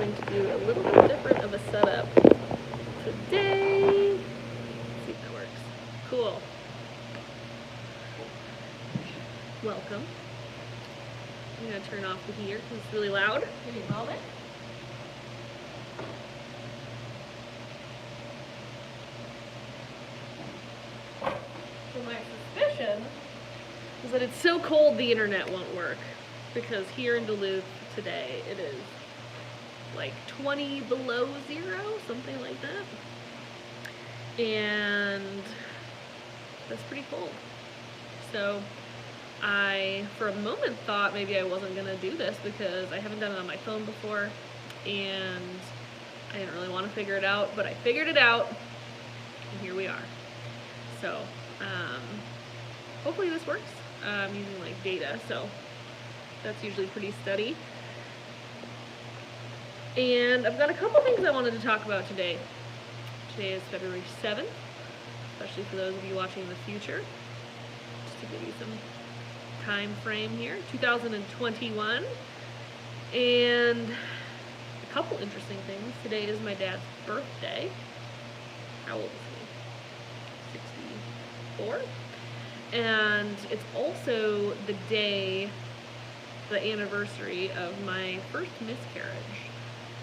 going to do a little bit different of a setup today. Let's see if that works. Cool. Welcome. I'm going to turn off the heater because it's really loud. Give me a moment. So my suspicion is that it's so cold the internet won't work, because here in Duluth today it is like 20 below zero, something like that, and that's pretty cold. So I, for a moment, thought maybe I wasn't gonna do this because I haven't done it on my phone before, and I didn't really want to figure it out, but I figured it out, and here we are. So hopefully this works. I'm using like data, so that's usually pretty steady. And I've got a couple things I wanted to talk about today. Today is February 7th, especially for those of you watching in the future, just to give you some time frame here, 2021. And a couple interesting things. Today is my dad's birthday. How old is he? 64? And it's also the day, the anniversary of my first miscarriage,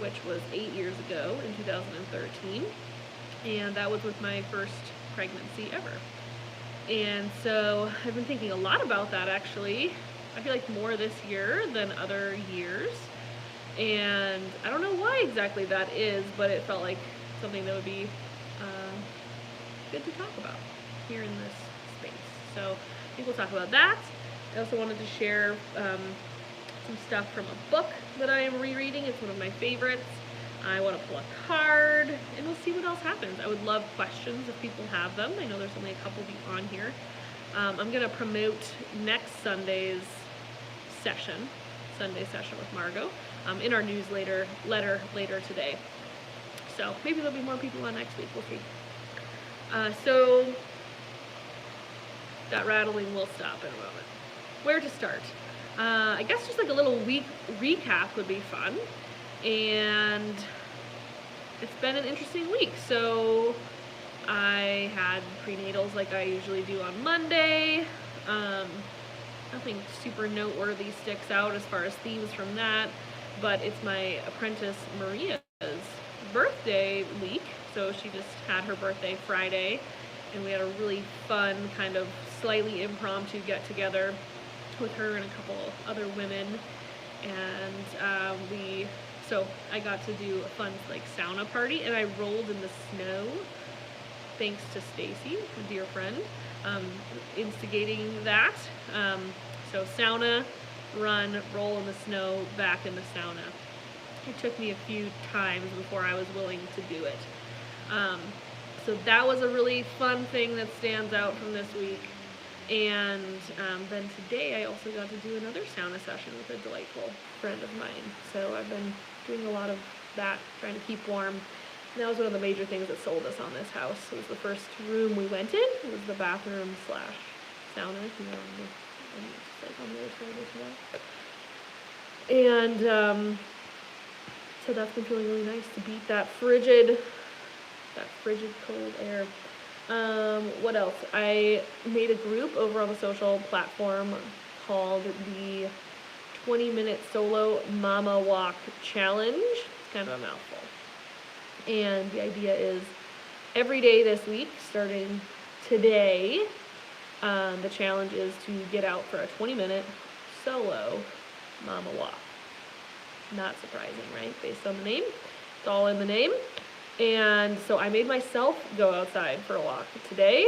which was 8 years ago in 2013. And that was with my first pregnancy ever. And so I've been thinking a lot about that, actually. I feel like more this year than other years. And I don't know why exactly that is, but it felt like something that would be good to talk about here in this space. So I think we'll talk about that. I also wanted to share some stuff from a book that I am rereading. It's one of my favorites. I want to pull a card, and we'll see what else happens. I would love questions if people have them. I know there's only a couple of you on here. I'm going to promote next Sunday's session, Sunday session with Margo, in our newsletter later today. So maybe there'll be more people on next week. We'll see. So that rattling will stop in a moment. Where to start? I guess just like a little week recap would be fun. And it's been an interesting week. So I had prenatals like I usually do on Monday. Nothing super noteworthy sticks out as far as themes from that, but it's my apprentice Maria's birthday week. So she just had her birthday Friday, and we had a really fun kind of slightly impromptu get together with her and a couple other women, and so I got to do a fun like sauna party, and I rolled in the snow thanks to Stacy, a dear friend, instigating that. So sauna, run, roll in the snow, back in the sauna. It took me a few times before I was willing to do it. So that was a really fun thing that stands out from this week. And then today I also got to do another sauna session with a delightful friend of mine. So I've been doing a lot of that, trying to keep warm. And that was one of the major things that sold us on this house. It was the first room we went in. It was the bathroom / sauna, you know, like on the other side as well. And so that's been feeling really nice to beat that frigid cold air. What else? I made a group over on the social platform called the 20-minute solo mama walk challenge. It's kind of a mouthful. And the idea is every day this week, starting today, the challenge is to get out for a 20-minute solo mama walk. Not surprising, right? Based on the name. It's all in the name. And so I made myself go outside for a walk today.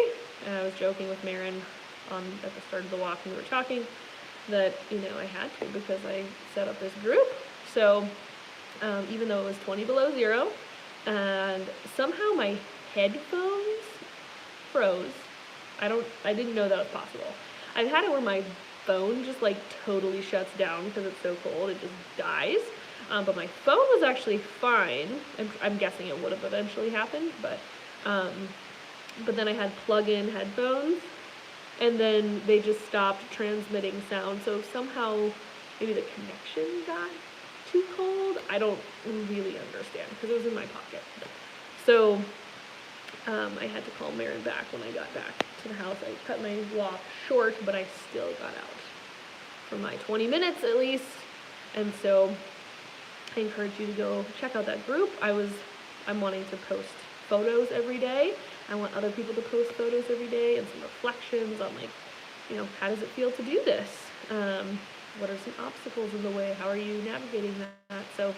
And I was joking with Marin at the start of the walk when we were talking that, you know, I had to because I set up this group. So even though it was 20 below zero, and somehow my headphones froze. I didn't know that was possible. I've had it where my phone just like totally shuts down because it's so cold, it just dies. But my phone was actually fine. I'm guessing it would have eventually happened, but then I had plug-in headphones, and then they just stopped transmitting sound. So somehow maybe the connection got too cold. I don't really understand because it was in my pocket. So I had to call Marin back when I got back to the house. I cut my walk short, but I still got out for my 20 minutes at least. And so I encourage you to go check out that group. I'm wanting to post photos every day. I want other people to post photos every day and some reflections on, like, you know, how does it feel to do this? What are some obstacles in the way? How are you navigating that? So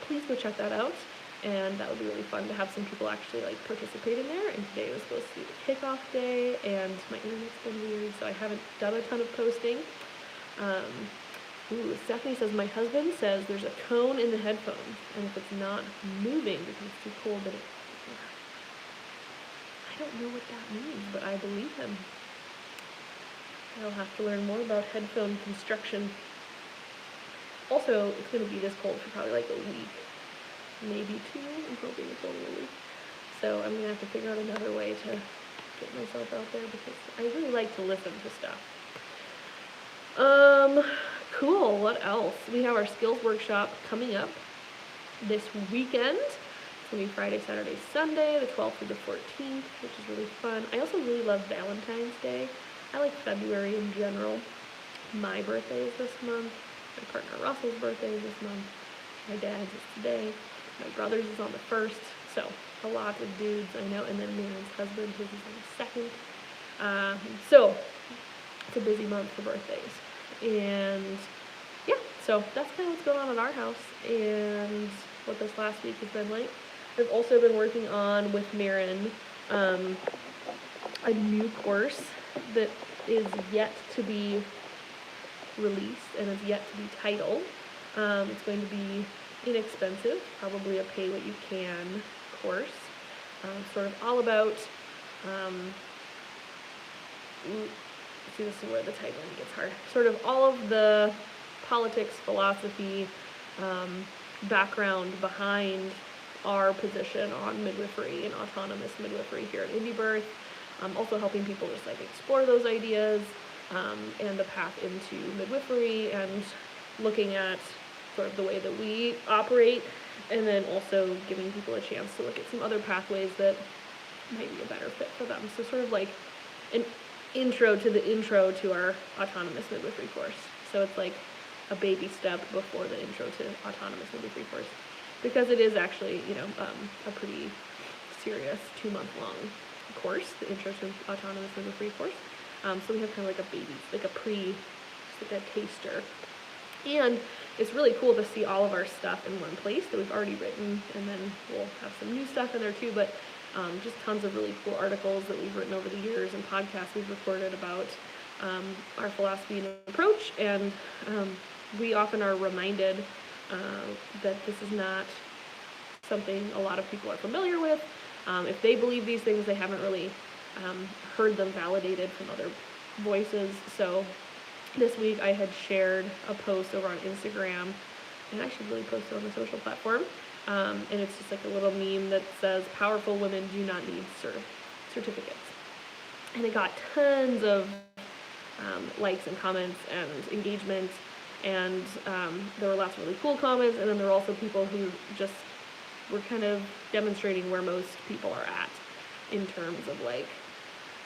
please go check that out. And that would be really fun to have some people actually like participate in there. And today was supposed to be the kickoff day, and my internet's been weird, so I haven't done a ton of posting. Stephanie says, my husband says there's a cone in the headphones, and if it's not moving because it's too cold, then I don't know what that means, but I believe him. I'll have to learn more about headphone construction. Also, it's going to be this cold for probably like a week, maybe 2. I'm hoping it's only a week. So I'm going to have to figure out another way to get myself out there because I really like to listen to stuff. Cool. What else? We have our skills workshop coming up this weekend. It's going to be Friday, Saturday, Sunday, the 12th through the 14th, which is really fun. I also really love Valentine's Day. I like February in general. My birthday is this month. My partner Russell's birthday is this month. My dad's is today. My brother's is on the 1st. So a lot of dudes I know. And then Marin's husband, his is on the 2nd. So it's a busy month for birthdays. And yeah, so that's kind of what's going on in our house and what this last week has been like. I've also been working on with Marin a new course that is yet to be released and is yet to be titled. It's going to be inexpensive, probably a pay-what-you-can course. Sort of all about, see, this is where the titling gets hard. Sort of all of the politics, philosophy, background behind our position on midwifery and autonomous midwifery here at Indie Birth. Also helping people just like explore those ideas and the path into midwifery and looking at sort of the way that we operate, and then also giving people a chance to look at some other pathways that might be a better fit for them. So sort of like an intro to our autonomous midwifery course. So it's like a baby step before the intro to autonomous midwifery course, because it is actually, you know, a pretty serious 2-month-long course, the intro to autonomous midwifery course. So we have kind of like a baby, like a taster. And it's really cool to see all of our stuff in one place that we've already written, and then we'll have some new stuff in there too, but just tons of really cool articles that we've written over the years and podcasts we've recorded about our philosophy and approach. And we often are reminded that this is not something a lot of people are familiar with. If they believe these things, they haven't really heard them validated from other voices. So this week I had shared a post over on Instagram, and I should really post it on the social platform. And it's just like a little meme that says, "Powerful women do not need certificates." And it got tons of likes and comments and engagement, and there were lots of really cool comments, and then there were also people who just were kind of demonstrating where most people are at in terms of like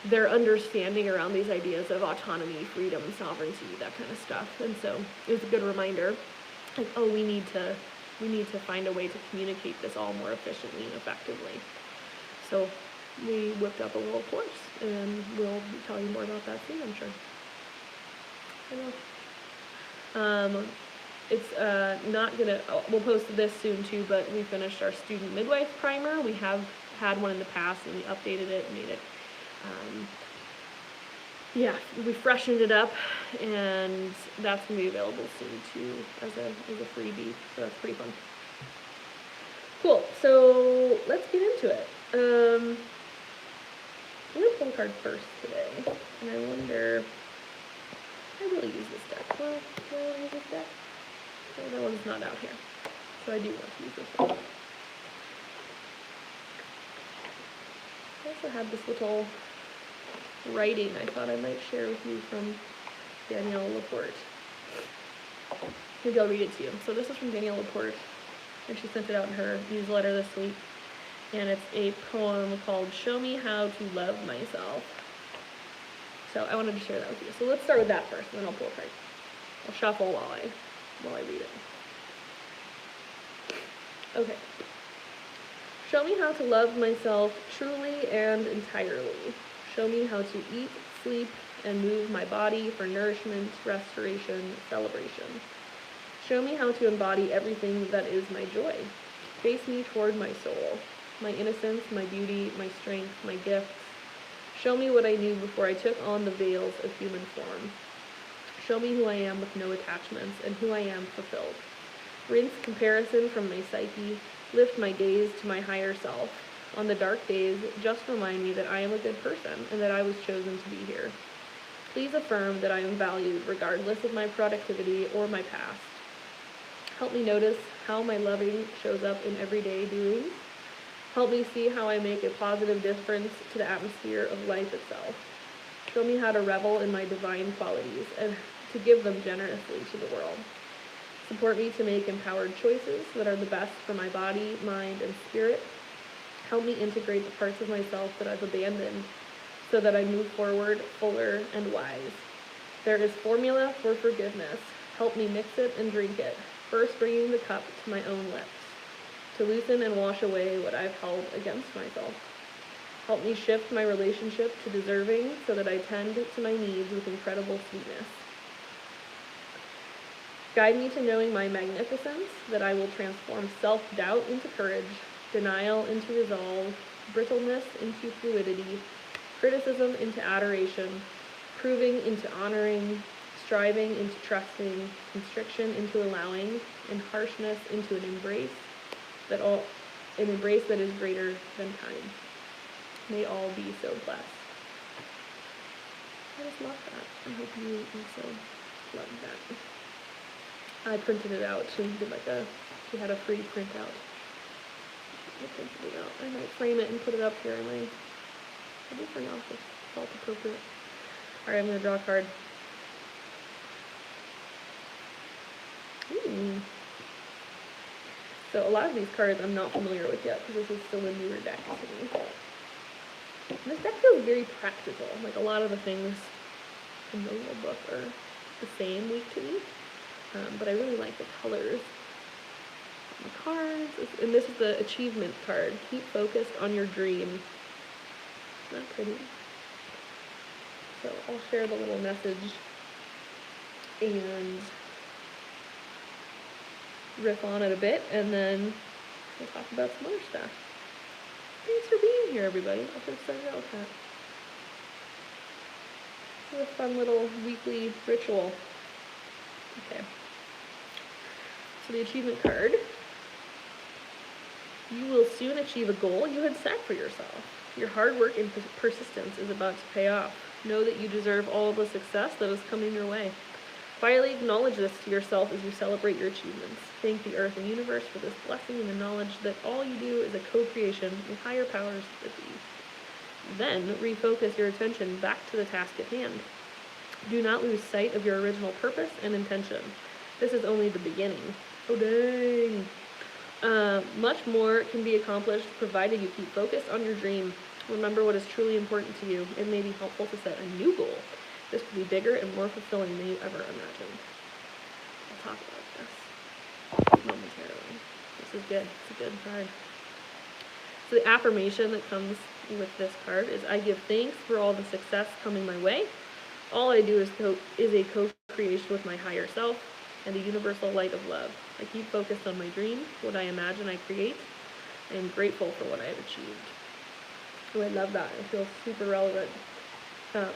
their understanding around these ideas of autonomy, freedom, sovereignty, that kind of stuff. And so it was a good reminder, like, oh, we need to find a way to communicate this all more efficiently and effectively. So we whipped up a little course, and we'll tell you more about that soon, I'm sure. I know. It's not gonna, we'll post this soon too, but we finished our student midwife primer. We have had one in the past, and we updated it and made it, yeah, we freshened it up, and that's gonna be available soon too as a freebie, so that's pretty fun. Cool, so let's get into it. I'm gonna pull a card first today, and I wonder, I really use this deck. Well, do I want to use this deck? Okay, that one's not out here, so I do want to use this one. I also had this little writing I thought I might share with you from Danielle Laporte. maybe I'll read it to you. So this is from Danielle Laporte, and she sent it out in her newsletter this week. And it's a poem called Show Me How to Love Myself. So I wanted to share that with you. So let's start with that first, and then I'll pull a card. I'll shuffle while I read it. Okay. Show me how to love myself truly and entirely. Show me how to eat, sleep, and move my body for nourishment, restoration, celebration. Show me how to embody everything that is my joy. Face me toward my soul, my innocence, my beauty, my strength, my gifts. Show me what I knew before I took on the veils of human form. Show me who I am with no attachments and who I am fulfilled. Rinse comparison from my psyche. Lift my gaze to my higher self. On the dark days, just remind me that I am a good person and that I was chosen to be here. Please affirm that I am valued regardless of my productivity or my past. Help me notice how my loving shows up in everyday doings. Help me see how I make a positive difference to the atmosphere of life itself. Show me how to revel in my divine qualities and to give them generously to the world. Support me to make empowered choices that are the best for my body, mind, and spirit. Help me integrate the parts of myself that I've abandoned so that I move forward fuller and wise. There is formula for forgiveness. Help me mix it and drink it, first bringing the cup to my own lips, to loosen and wash away what I've held against myself. Help me shift my relationship to deserving so that I tend to my needs with incredible sweetness. Guide me to knowing my magnificence, that I will transform self-doubt into courage, denial into resolve, brittleness into fluidity, criticism into adoration, proving into honoring, striving into trusting, constriction into allowing, and harshness into an embrace that is greater than time. May all be so blessed. I just love that. I hope you also love that. I printed it out. She had a free printout. I printed it out. I might frame it and put it up here in my, office. It felt appropriate. Alright, I'm going to draw a card. So a lot of these cards I'm not familiar with yet because this is still a newer deck to me. And this deck feels very practical. Like a lot of the things in the little book are the same week to week. But I really like the colors on the cards. And this is the achievement card. Keep focused on your dream. Isn't that pretty? So I'll share the little message and riff on it a bit, and then we'll talk about some other stuff. Thanks for being here, everybody. I should have started out with that. It's a fun little weekly ritual. Okay. So the achievement card. You will soon achieve a goal you had set for yourself. Your hard work and persistence is about to pay off. Know that you deserve all the success that is coming your way. Quietly acknowledge this to yourself as you celebrate your achievements. Thank the earth and universe for this blessing and the knowledge that all you do is a co-creation with higher powers that be. Then refocus your attention back to the task at hand. Do not lose sight of your original purpose and intention. This is only the beginning. Oh dang! Much more can be accomplished provided you keep focused on your dream. Remember what is truly important to you. It may be helpful to set a new goal. This could be bigger and more fulfilling than you ever imagined. I'll talk about this momentarily. This is good. It's a good card. So the affirmation that comes with this card is, I give thanks for all the success coming my way. All I do is a co-creation with my higher self and the universal light of love. I keep focused on my dream, what I imagine I create. I am grateful for what I have achieved. Oh, I love that. It feels super relevant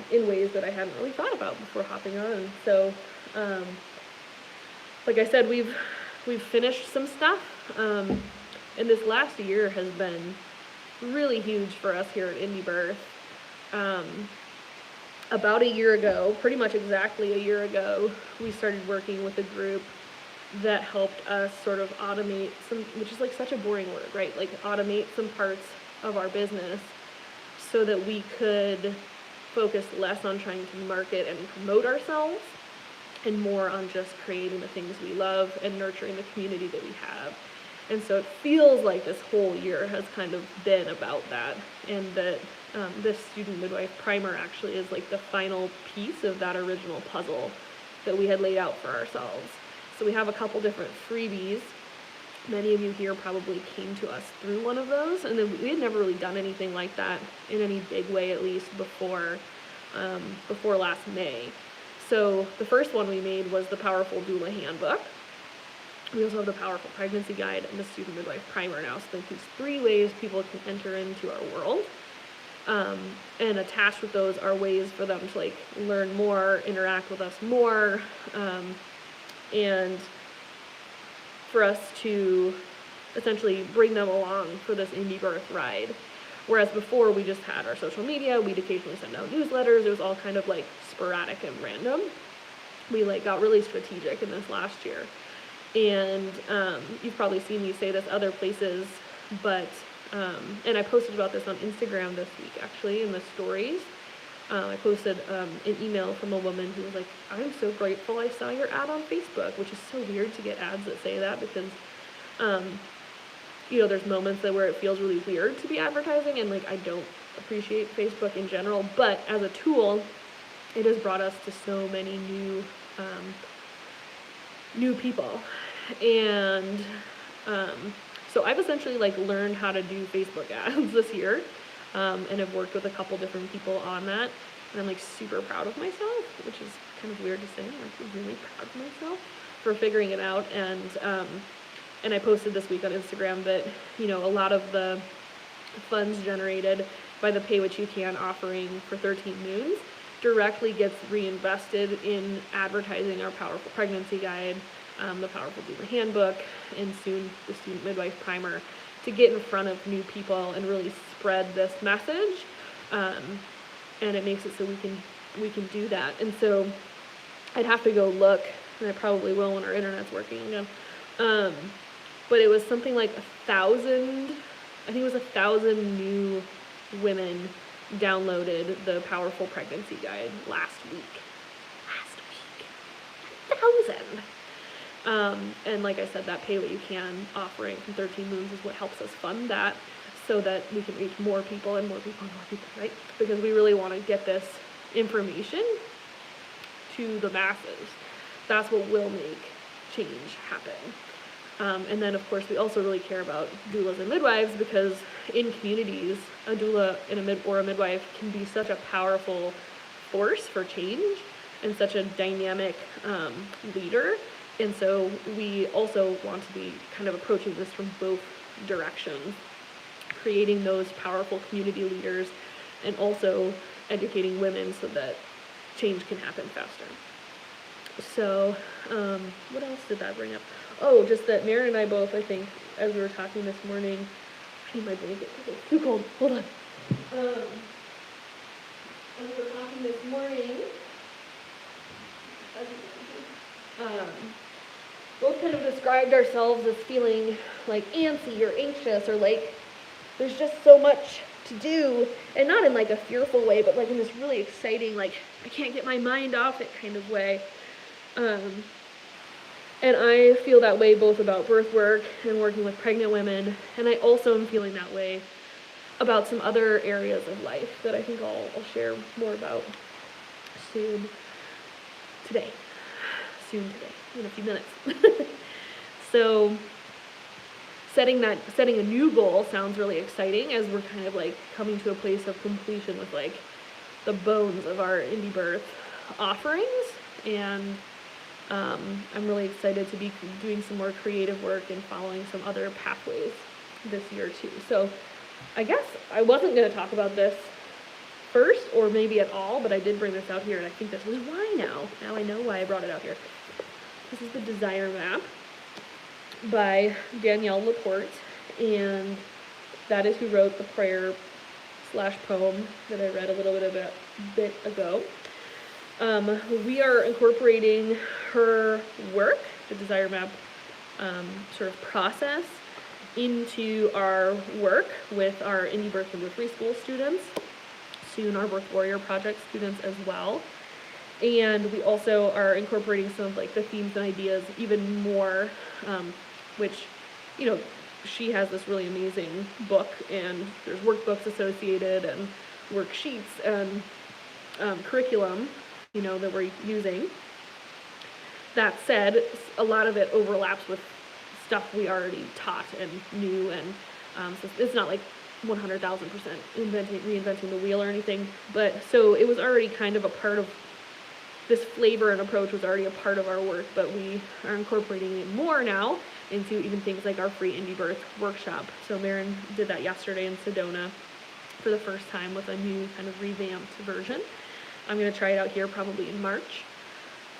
in ways that I hadn't really thought about before hopping on. So, like I said, we've finished some stuff, and this last year has been really huge for us here at Indie Birth. About a year ago, pretty much exactly a year ago, we started working with a group that helped us sort of automate some, which is like such a boring word, right? Like automate some parts of our business so that we could focus less on trying to market and promote ourselves and more on just creating the things we love and nurturing the community that we have. And so it feels like this whole year has kind of been about that, and that this student midwife primer actually is like the final piece of that original puzzle that we had laid out for ourselves. So we have a couple different freebies. Many of you here probably came to us through one of those, and then we had never really done anything like that in any big way, at least before last May. So the first one we made was the Powerful Doula Handbook. We also have the Powerful Pregnancy Guide and the Student Midwife Primer now. So there's 3 ways people can enter into our world. And attached with those are ways for them to like learn more, interact with us more, and for us to essentially bring them along for this indie birth ride. Whereas before we just had our social media, we'd occasionally send out newsletters. It was all kind of like sporadic and random. We like got really strategic in this last year. And you've probably seen me say this other places, but, and I posted about this on Instagram this week, actually, in the stories. I posted an email from a woman who was like, I'm so grateful I saw your ad on Facebook, which is so weird to get ads that say that because, you know, there's moments where it feels really weird to be advertising, and like I don't appreciate Facebook in general, but as a tool, it has brought us to so many new people. And so I've essentially like learned how to do Facebook ads this year, and I've worked with a couple different people on that, and I'm like super proud of myself, which is kind of weird to say. I'm really proud of myself for figuring it out. And I posted this week on Instagram that, you know, a lot of the funds generated by the Pay What You Can offering for 13 Moons directly gets reinvested in advertising our Powerful Pregnancy Guide, the Powerful Doula Handbook, and soon the Student Midwife Primer, to get in front of new people and really spread this message. And it makes it so we can do that. And so I'd have to go look, and I probably will when our internet's working again. But it was something like 1,000, I think it was 1,000 new women downloaded the Powerful Pregnancy Guide last week. 1,000! And like I said, that Pay What You Can offering from 13 Moons is what helps us fund that, so that we can reach more people and more people and more people, right? Because we really want to get this information to the masses. That's what will make change happen. And then, of course, we also really care about doulas and midwives, because in communities, a doula and a midwife can be such a powerful force for change and such a dynamic leader. And so we also want to be kind of approaching this from both directions, creating those powerful community leaders and also educating women so that change can happen faster. So, what else did that bring up? Oh, just that Maren and I both, I think, as we were talking this morning, I need my blanket because it's too cold. Hold on. As we were talking this morning, both kind of described ourselves as feeling like antsy or anxious, or like there's just so much to do, and not in like a fearful way, but like in this really exciting, like I can't get my mind off it kind of way. And I feel that way both about birth work and working with pregnant women, and I also am feeling that way about some other areas of life that I think I'll share more about soon today, in a few minutes. So setting a new goal sounds really exciting, as we're kind of like coming to a place of completion with like the bones of our indie birth offerings, and I'm really excited to be doing some more creative work and following some other pathways this year too. So I guess I wasn't going to talk about this first, or maybe at all, but I did bring this out here, and I think this is why now. Now I know why I brought it out here. This is the Desire Map by Danielle Laporte, and that is who wrote the prayer/poem that I read a little bit ago. We are incorporating her work, the Desire Map sort of process, into our work with our indie birth and midwifery school students, soon our Birth Warrior Project students as well. And we also are incorporating some of like the themes and ideas even more, which, you know, she has this really amazing book, and there's workbooks associated and worksheets and curriculum, you know, that we're using. That said, a lot of it overlaps with stuff we already taught and knew, and so it's not like 100,000% reinventing the wheel or anything. But so it was already kind of a part of this flavor and approach was already a part of our work, but we are incorporating it more now into even things like our free indie birth workshop. So Marin did that yesterday in Sedona for the first time with a new kind of revamped version. I'm going to try it out here probably in March.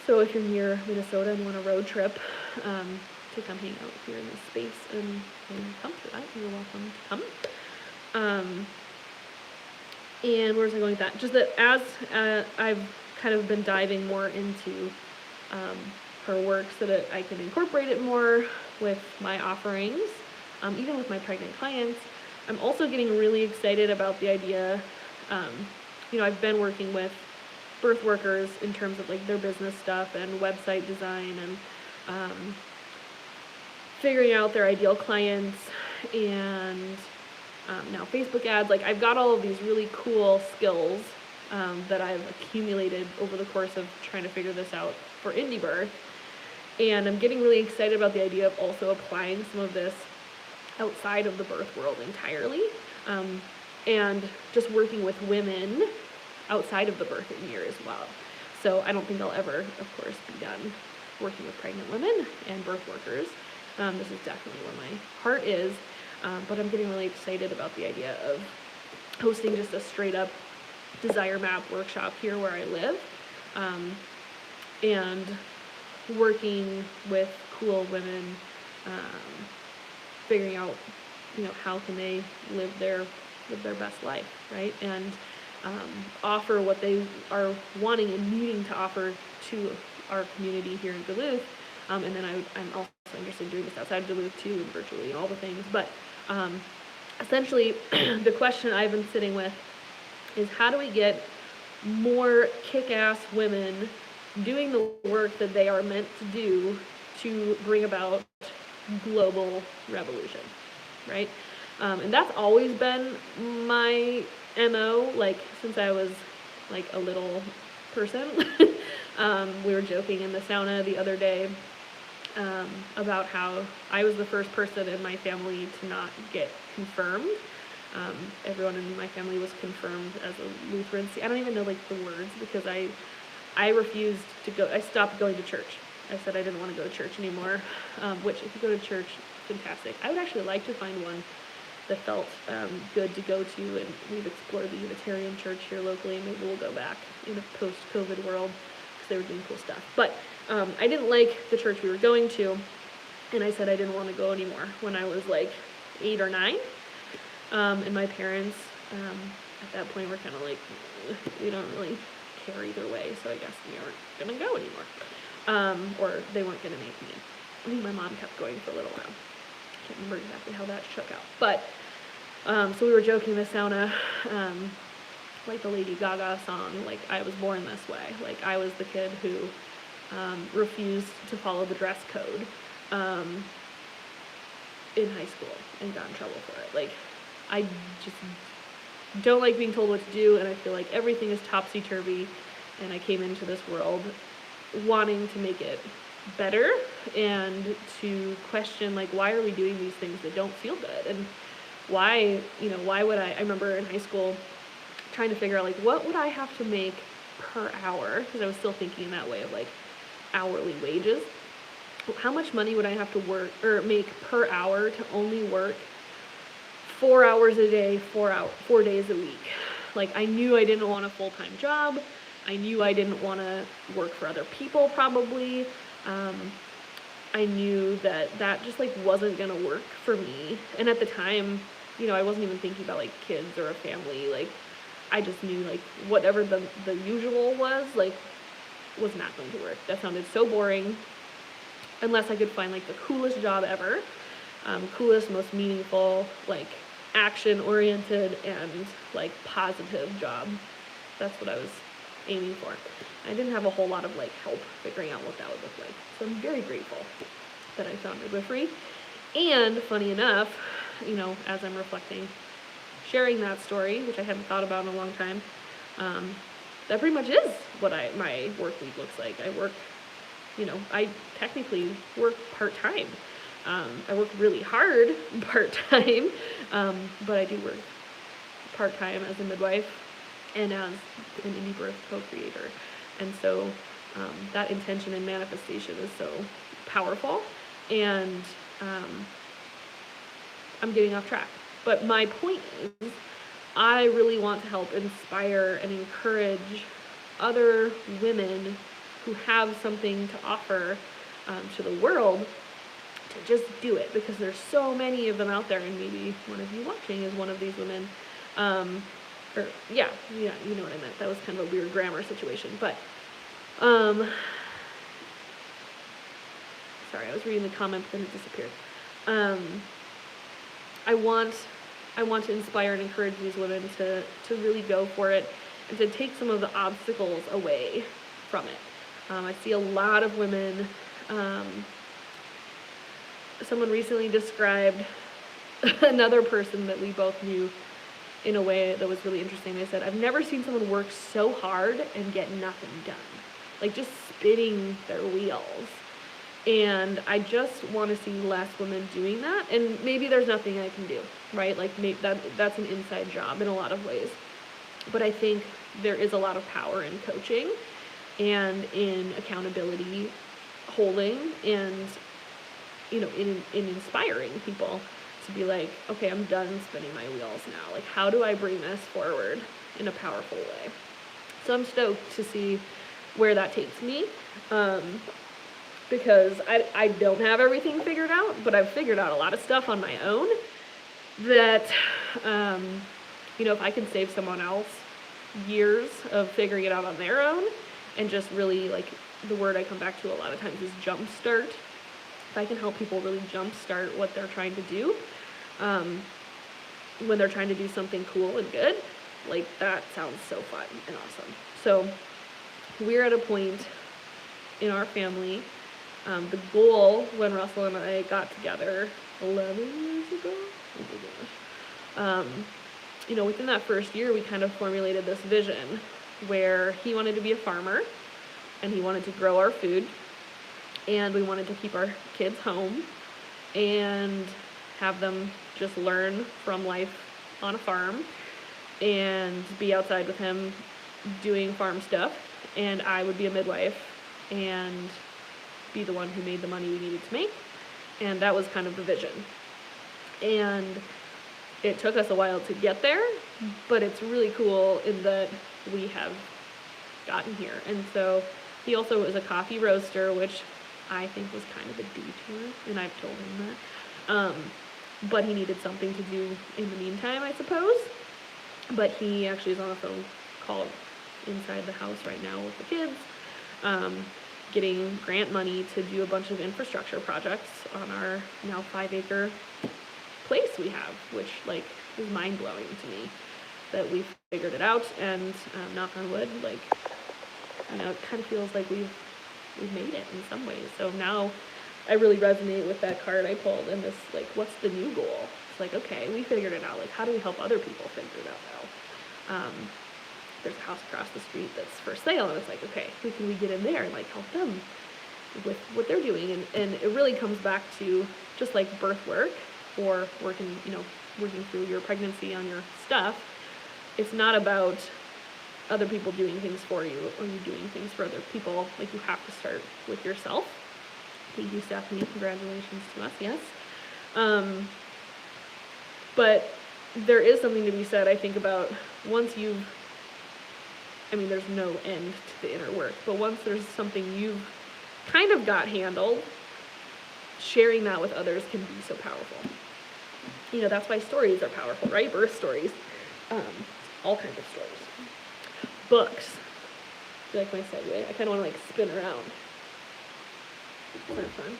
So if you're near Minnesota and want a road trip to come hang out here in this space and come to that, you're welcome to come. And where's I going with that? Just that as I've kind of been diving more into her work so that I can incorporate it more with my offerings, even with my pregnant clients. I'm also getting really excited about the idea, you know, I've been working with birth workers in terms of like their business stuff and website design and figuring out their ideal clients and now Facebook ads. Like I've got all of these really cool skills that I've accumulated over the course of trying to figure this out for indie birth. And I'm getting really excited about the idea of also applying some of this outside of the birth world entirely, and just working with women outside of the birthing year as well. So I don't think I'll ever, of course, be done working with pregnant women and birth workers. This is definitely where my heart is, but I'm getting really excited about the idea of hosting just a straight up desire map workshop here where I live, and working with cool women, figuring out, you know, how can they live their best life, right? And offer what they are wanting and needing to offer to our community here in Duluth. And then I'm also interested in doing this outside of Duluth too, and virtually and all the things. But essentially, the question I've been sitting with is how do we get more kick-ass women doing the work that they are meant to do to bring about global revolution, right? And that's always been my MO, like since I was like a little person. We were joking in the sauna the other day about how I was the first person in my family to not get confirmed. Everyone in my family was confirmed as a Lutheran. See, I don't even know like the words because I refused to go. I stopped going to church. I said I didn't want to go to church anymore, which if you go to church, fantastic. I would actually like to find one that felt good to go to, and we've explored the Unitarian church here locally, and maybe we'll go back in a post-COVID world because they were doing cool stuff. But I didn't like the church we were going to, and I said I didn't want to go anymore when I was like 8 or 9. And my parents at that point were kind of like, we don't really care either way, so I guess we aren't going to go anymore. Or they weren't going to make me. I think my mom kept going for a little while. I can't remember exactly how that shook out. But, so we were joking in the sauna, like the Lady Gaga song, like, I was born this way. Like, I was the kid who refused to follow the dress code in high school and got in trouble for it. Like, I just don't like being told what to do, and I feel like everything is topsy-turvy, and I came into this world wanting to make it better and to question, like, why are we doing these things that don't feel good? And why, you know, why would I remember in high school trying to figure out, like, what would I have to make per hour? Because I was still thinking in that way of, like, hourly wages. How much money would I have to work or make per hour to only work 4 hours a day, 4 days a week? Like, I knew I didn't want a full-time job. I knew I didn't want to work for other people, probably. I knew that just, like, wasn't going to work for me. And at the time, you know, I wasn't even thinking about, like, kids or a family. Like, I just knew, like, whatever the usual was, like, was not going to work. That sounded so boring. Unless I could find, like, the coolest job ever. Coolest, most meaningful, like, action-oriented and, like, positive job. That's what I was aiming for. I didn't have a whole lot of like help figuring out what that would look like. So I'm very grateful that I found midwifery. And funny enough, you know, as I'm reflecting, sharing that story, which I hadn't thought about in a long time, that pretty much is what my work week looks like. I work, you know, I technically work part-time. I work really hard part-time, but I do work part-time as a midwife and as an indie birth co-creator. And so that intention and manifestation is so powerful. And I'm getting off track. But my point is, I really want to help inspire and encourage other women who have something to offer to the world to just do it, because there's so many of them out there, and maybe one of you watching is one of these women. Yeah, you know what I meant. That was kind of a weird grammar situation, but sorry, I was reading the comment, but then it disappeared. I want to inspire and encourage these women to really go for it and to take some of the obstacles away from it. I see a lot of women. Someone recently described another person that we both knew in a way that was really interesting. They said, I've never seen someone work so hard and get nothing done. Like just spinning their wheels. And I just want to see less women doing that. And maybe there's nothing I can do, right? Like maybe that's an inside job in a lot of ways. But I think there is a lot of power in coaching and in accountability holding, and you know, in inspiring people to be like, okay, I'm done spinning my wheels now. Like, how do I bring this forward in a powerful way? So I'm stoked to see where that takes me, because I don't have everything figured out, but I've figured out a lot of stuff on my own that, you know, if I can save someone else years of figuring it out on their own, and just really, like, the word I come back to a lot of times is jumpstart. If I can help people really jumpstart what they're trying to do, when they're trying to do something cool and good, like, that sounds so fun and awesome. So we're at a point in our family, the goal when Russell and I got together 11 years ago, oh my gosh, you know, within that first year, we kind of formulated this vision where he wanted to be a farmer and he wanted to grow our food, and we wanted to keep our kids home and have them just learn from life on a farm and be outside with him doing farm stuff, and I would be a midwife and be the one who made the money we needed to make. And that was kind of the vision. And it took us a while to get there, but it's really cool in that we have gotten here. And so he also is a coffee roaster, which I think was kind of a detour, and I've told him that. But he needed something to do in the meantime, I suppose. But he actually is on a phone call inside the house right now with the kids, getting grant money to do a bunch of infrastructure projects on our now 5-acre place we have, which, like, is mind-blowing to me that we've figured it out. And knock on wood, like, you know, it kind of feels like we've made it in some ways. So now I really resonate with that card I pulled, and this, like, what's the new goal? It's like, okay, we figured it out. Like, how do we help other people figure it out now? There's a house across the street that's for sale, and it's like, okay, who can we get in there and, like, help them with what they're doing? And it really comes back to just like birth work or working through your pregnancy on your stuff. It's not about other people doing things for you or you doing things for other people. Like, you have to start with yourself. Thank you, Stephanie. Congratulations to us. Yes. But there is something to be said, I think, about once there's no end to the inner work, but once there's something you've kind of got handled, sharing that with others can be so powerful. You know, that's why stories are powerful, right? Birth stories, all kinds of stories. Books. Do you like my segue? I kind of want to, like, spin around. Kind of fun.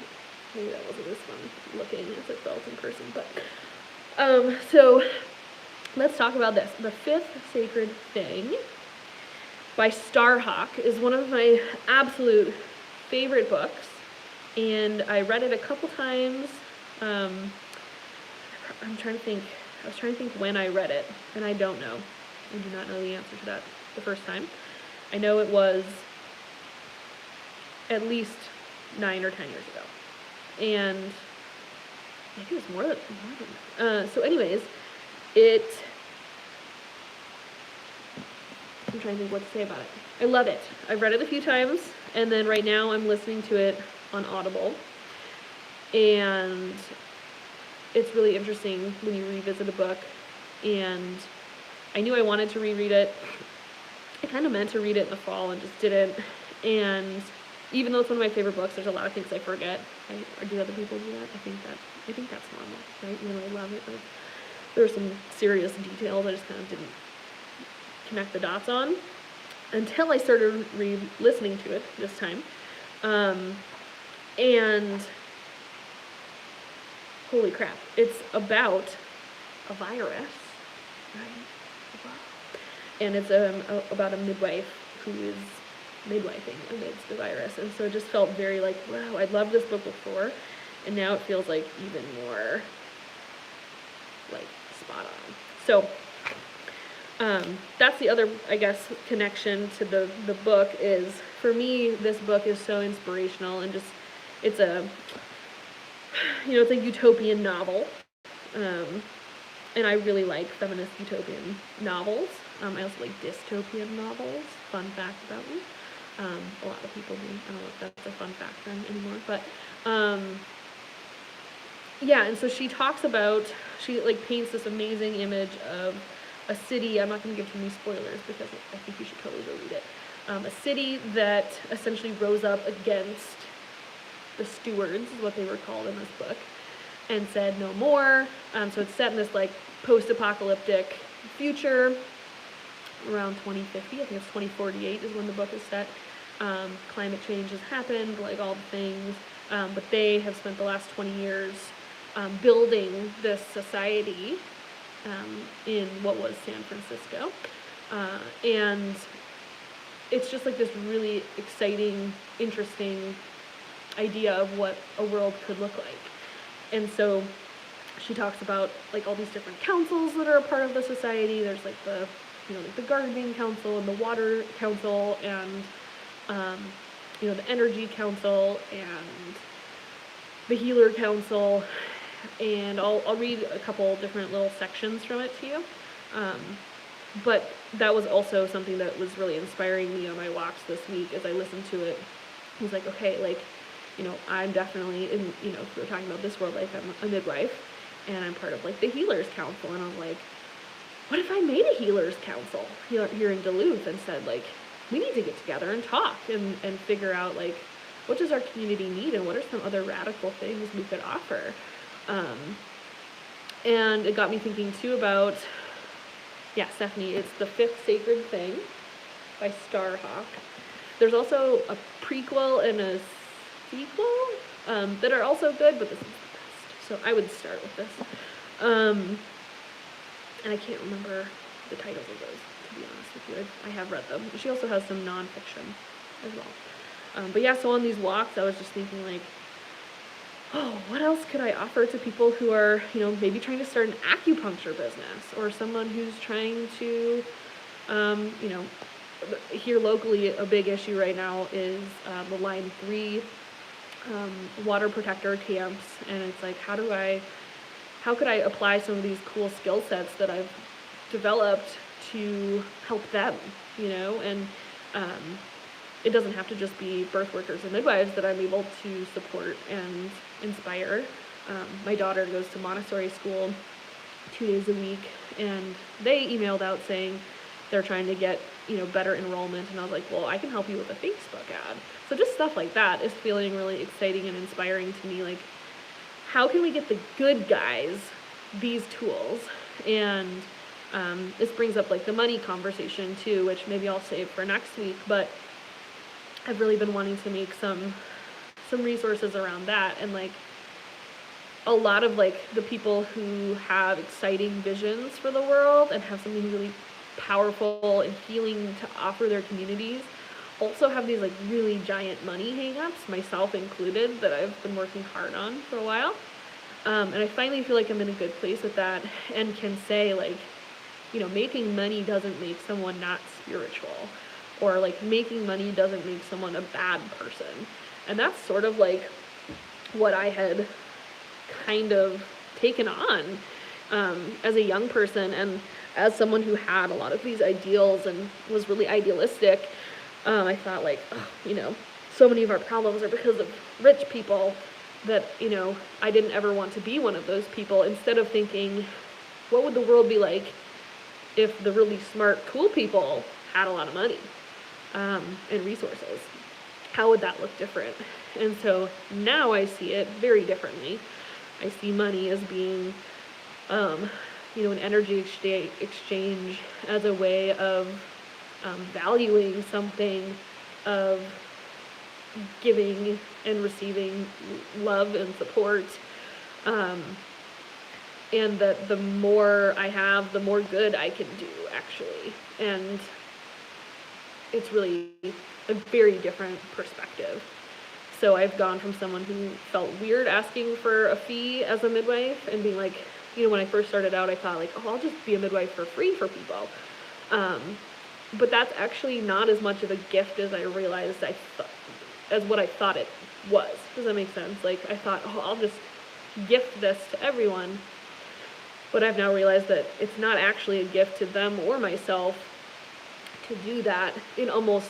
Maybe that wasn't as fun looking as it felt in person, but so let's talk about this. The fifth sacred thing by Starhawk is one of my absolute favorite books, and I read it a couple times. I'm trying to think. I was trying to think when I read it, and I don't know. I do not know the answer to that the first time. I know it was at least 9 or 10 years ago, and maybe it was more than that. So anyways, I'm trying to think what to say about it. I love it. I've read it a few times, and then right now I'm listening to it on Audible, and it's really interesting when you revisit a book, and I knew I wanted to reread it. I kind of meant to read it in the fall and just didn't, and even though it's one of my favorite books, there's a lot of things I forget. Or do other people do that? I think that's normal, right? Even though I love it, but there are some serious details I just kind of didn't connect the dots on until I started listening to it this time. And holy crap, it's about a virus, right? And it's about a midwife who is midwifing amidst the virus. And so it just felt very like, wow, I'd loved this book before, and now it feels like even more like spot on. So that's the other, I guess, connection to the book is, for me, this book is so inspirational, and just, it's a utopian novel. And I really like feminist utopian novels. I also like dystopian novels. Fun fact about me. A lot of people do. I don't know if that's a fun fact anymore, but yeah. And so she talks about, she like paints this amazing image of a city. I'm not going to give too many spoilers because I think you should totally go read it. A city that essentially rose up against the stewards, is what they were called in this book, and said no more. So it's set in this like post-apocalyptic future around 2050. I think it's 2048 is when the book is set. Climate change has happened, like all the things, but they have spent the last 20 years building this society in what was San Francisco, and it's just like this really exciting, interesting idea of what a world could look like. And so she talks about like all these different councils that are a part of the society. There's like the like the gardening council and the water council and the energy council and the healer council. And I'll read a couple different little sections from it to you. But that was also something that was really inspiring me on my walks this week as I listened to it. I was like, okay, like, I'm definitely in, if we're talking about this world, like I'm a midwife and I'm part of like the healers council. And I'm like, what if I made a healers council here in Duluth and said like, we need to get together and talk and figure out like, what does our community need and what are some other radical things we could offer? And it got me thinking too about, Stephanie, it's The Fifth Sacred Thing by Starhawk. There's also a prequel and a sequel that are also good, but this is the best. So I would start with this. And I can't remember the titles of those, to be honest with you. I have read them. She also has some nonfiction as well. But so on these walks, I was just thinking like, oh, what else could I offer to people who are, maybe trying to start an acupuncture business, or someone who's trying to, here locally, a big issue right now is the Line 3 water protector camps, and it's like, how could I apply some of these cool skill sets that I've developed to help them, and it doesn't have to just be birth workers and midwives that I'm able to support and inspire. My daughter goes to Montessori school 2 days a week, and they emailed out saying they're trying to get, better enrollment, and I was like, well, I can help you with a Facebook ad. So just stuff like that is feeling really exciting and inspiring to me. Like, how can we get the good guys these tools? And this brings up like the money conversation too, which maybe I'll save for next week, but I've really been wanting to make some resources around that. And like a lot of like the people who have exciting visions for the world and have something really powerful and healing to offer their communities also have these like really giant money hangups, myself included, that I've been working hard on for a while. And I finally feel like I'm in a good place with that and can say, like, you know, making money doesn't make someone not spiritual, or like making money doesn't make someone a bad person. And that's sort of like what I had kind of taken on as a young person, and as someone who had a lot of these ideals and was really idealistic. I thought, like, oh, you know, so many of our problems are because of rich people, that, you know, I didn't ever want to be one of those people, instead of thinking, what would the world be like if the really smart, cool people had a lot of money and resources? How would that look different? And so now I see it very differently. I see money as being, you know, an energy exchange, as a way of valuing something, of giving and receiving love and support, and that the more I have, the more good I can do, actually. And it's really a very different perspective. So I've gone from someone who felt weird asking for a fee as a midwife, and being like, you know, when I first started out, I thought, like, oh, I'll just be a midwife for free for people. But that's actually not as much of a gift as I realized as what I thought it was. Does that make sense? Like, I thought, oh, I'll just gift this to everyone. But I've now realized that it's not actually a gift to them or myself to do that in almost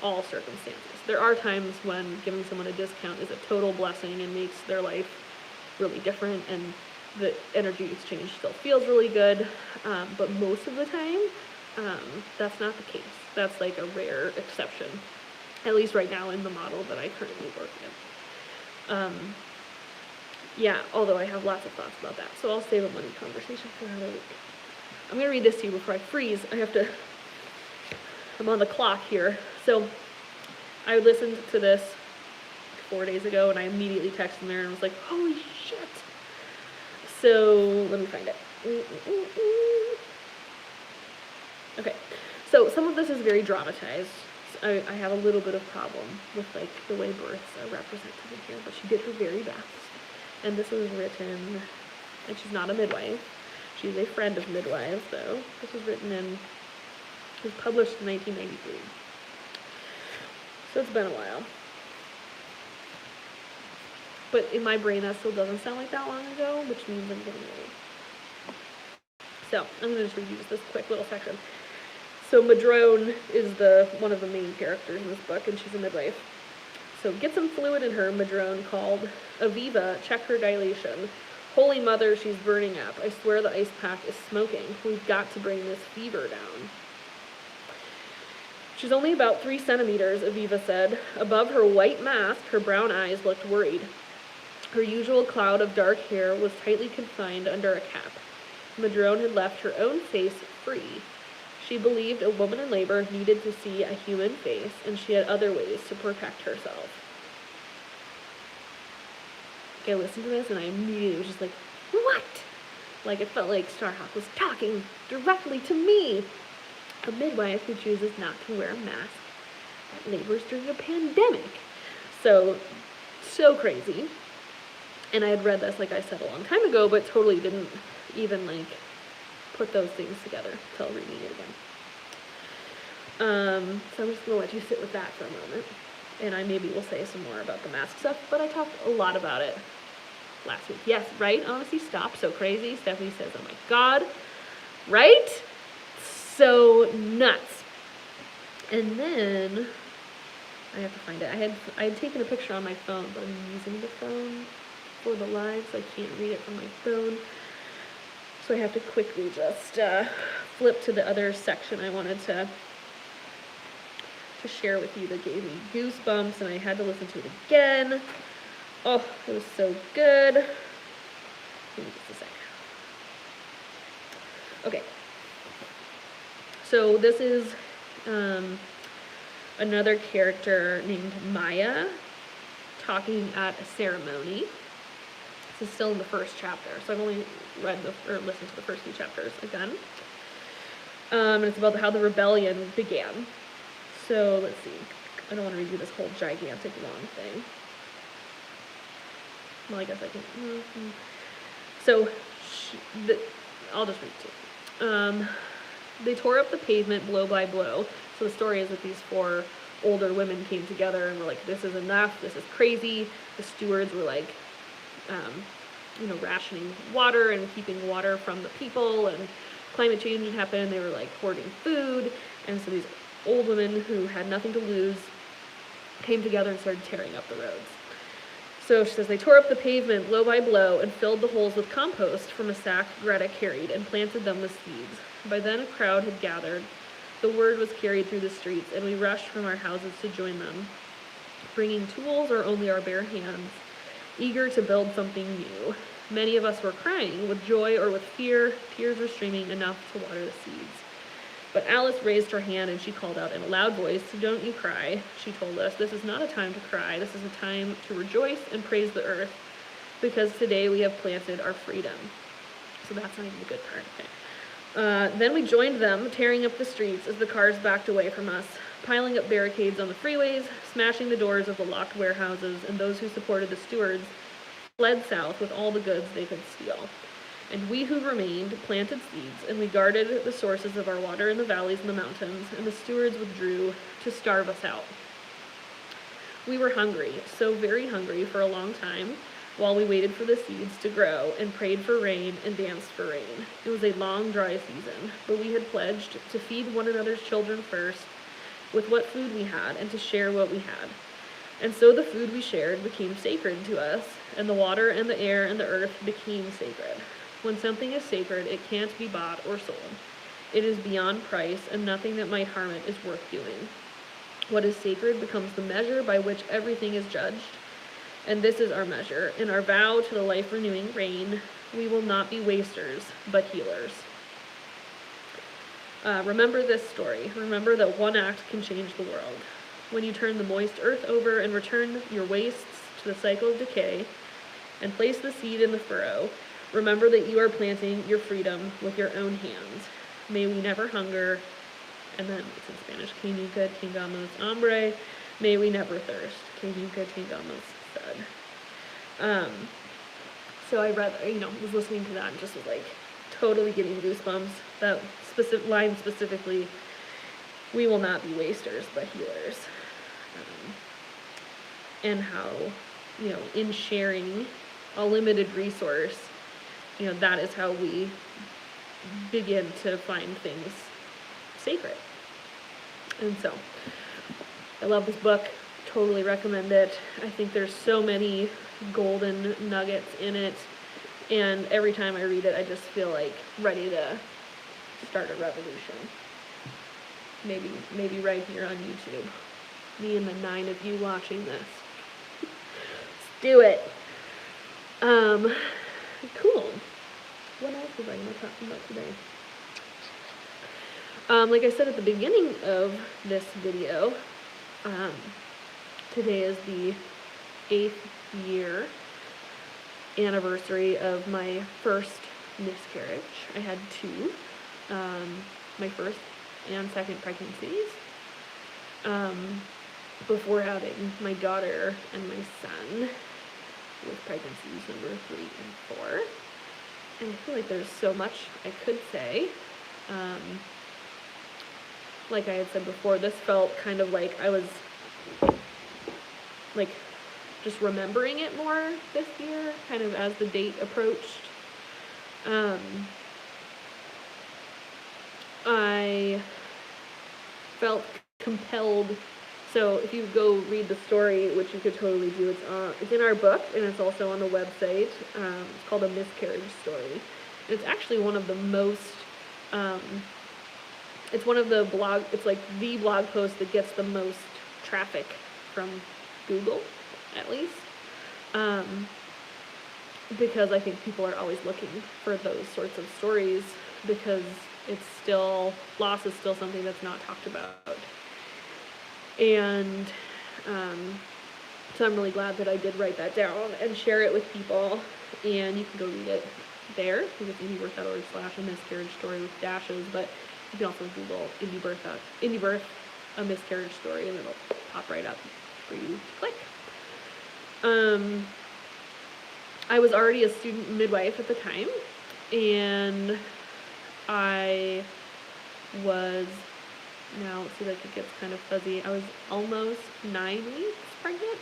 all circumstances. There are times when giving someone a discount is a total blessing and makes their life really different, and the energy exchange still feels really good. But most of the time, that's not the case. That's like a rare exception, at least right now in the model that I currently work in. Yeah, although I have lots of thoughts about that, so I'll save a money conversation for another week. I'm going to read this to you before I freeze. I'm on the clock here. So I listened to this 4 days ago, and I immediately texted Mary and was like, holy shit. So let me find it. Okay, so some of this is very dramatized. I have a little bit of problem with, like, the way births are represented in here, but she did her very best. And this was written, and she's not a midwife. She's a friend of midwives, though. This was it was published in 1993. So it's been a while. But in my brain, that still doesn't sound like that long ago, which means I'm getting old. So I'm going to just review this quick little section. So Madrone is one of the main characters in this book, and she's a midwife. So get some fluid in her, Madrone called. Aviva, check her dilation. Holy Mother, she's burning up. I swear the ice pack is smoking. We've got to bring this fever down. She's only about 3 centimeters, Aviva said. Above her white mask, her brown eyes looked worried. Her usual cloud of dark hair was tightly confined under a cap. Madrone had left her own face free. She believed a woman in labor needed to see a human face, and she had other ways to protect herself. Okay, I listened to this, and I immediately was just like, what? Like, it felt like Starhawk was talking directly to me. A midwife who chooses not to wear a mask that labors during a pandemic. So crazy. And I had read this, like I said, a long time ago, but totally didn't even, like, put those things together until reading it again. So I'm just going to let you sit with that for a moment. And I maybe will say some more about the mask stuff, but I talked a lot about it last week. Yes, right? Honestly, stop. So crazy. Stephanie says, oh my God. Right? So nuts. And then I have to find it. I had taken a picture on my phone, but I'm using the phone for the live, so I can't read it from my phone. So I have to quickly just flip to the other section I wanted to share with you that gave me goosebumps, and I had to listen to it again. Oh, it was so good. Give me just a sec. Okay. So this is another character named Maya talking at a ceremony. This is still in the first chapter, so I've only listened to the first few chapters again. And it's about how the rebellion began. So let's see. I don't want to read you this whole gigantic long thing. Well, I guess I can. So, I'll just read it to you. They tore up the pavement blow by blow. So the story is that these 4 older women came together and were like, this is enough, this is crazy. The stewards were like, rationing water and keeping water from the people, and climate change had happened. They were like hoarding food. And so these old women who had nothing to lose came together and started tearing up the roads. So she says, they tore up the pavement blow by blow and filled the holes with compost from a sack Greta carried and planted them with seeds. By then a crowd had gathered. The word was carried through the streets, and we rushed from our houses to join them, bringing tools or only our bare hands, eager to build something new. Many of us were crying, with joy or with fear. Tears were streaming enough to water the seeds. But Alice raised her hand and she called out in a loud voice, "Don't you cry," she told us. "This is not a time to cry. This is a time to rejoice and praise the earth, because today we have planted our freedom." So that's not even the good part. Okay. Then we joined them, tearing up the streets as the cars backed away from us, piling up barricades on the freeways, smashing the doors of the locked warehouses, and those who supported the stewards fled south with all the goods they could steal. And we who remained planted seeds, and we guarded the sources of our water in the valleys and the mountains, and the stewards withdrew to starve us out. We were hungry, so very hungry for a long time, while we waited for the seeds to grow, and prayed for rain and danced for rain. It was a long, dry season, but we had pledged to feed one another's children first with what food we had, and to share what we had. And so the food we shared became sacred to us, and the water and the air and the earth became sacred. When something is sacred, it can't be bought or sold. It is beyond price, and nothing that might harm it is worth doing. What is sacred becomes the measure by which everything is judged. And this is our measure. In our vow to the life-renewing rain, we will not be wasters, but healers. Remember this story. Remember that one act can change the world. When you turn the moist earth over and return your wastes to the cycle of decay, and place the seed in the furrow, remember that you are planting your freedom with your own hands. May we never hunger, and then it's in Spanish, que nunca tengamos hambre, may we never thirst, que nunca tengamos sed. So I read, was listening to that and just was like totally getting goosebumps. That specific line specifically, we will not be wasters, but healers. And how, in sharing a limited resource, that is how we begin to find things sacred. And so, I love this book, totally recommend it. I think there's so many golden nuggets in it, and every time I read it, I just feel like ready to start a revolution. Maybe right here on YouTube. Me and the 9 of you watching this. Let's do it. Cool. What else was I going to talk about today? Like I said at the beginning of this video, today is the 8th year anniversary of my first miscarriage. I had 2, my first and second pregnancies, before having my daughter and my son, with pregnancies number 3 and 4. And I feel like there's so much I could say. Like I had said before, this felt kind of like I was like just remembering it more this year, kind of as the date approached. I felt compelled. So if you go read the story, which you could totally do, it's in our book, and it's also on the website. It's called A Miscarriage Story. And it's actually one of the most, it's one of the it's like the blog post that gets the most traffic from Google, at least. Because I think people are always looking for those sorts of stories, because loss is still something that's not talked about. And so I'm really glad that I did write that down and share it with people. And you can go read it there, because it's easyworth.org/a miscarriage story with dashes. But You can also Google indie birth, a miscarriage story, and it'll pop right up for you to click. I was already a student midwife at the time, and I was, now let's see, like it gets kind of fuzzy, I was almost 9 weeks pregnant.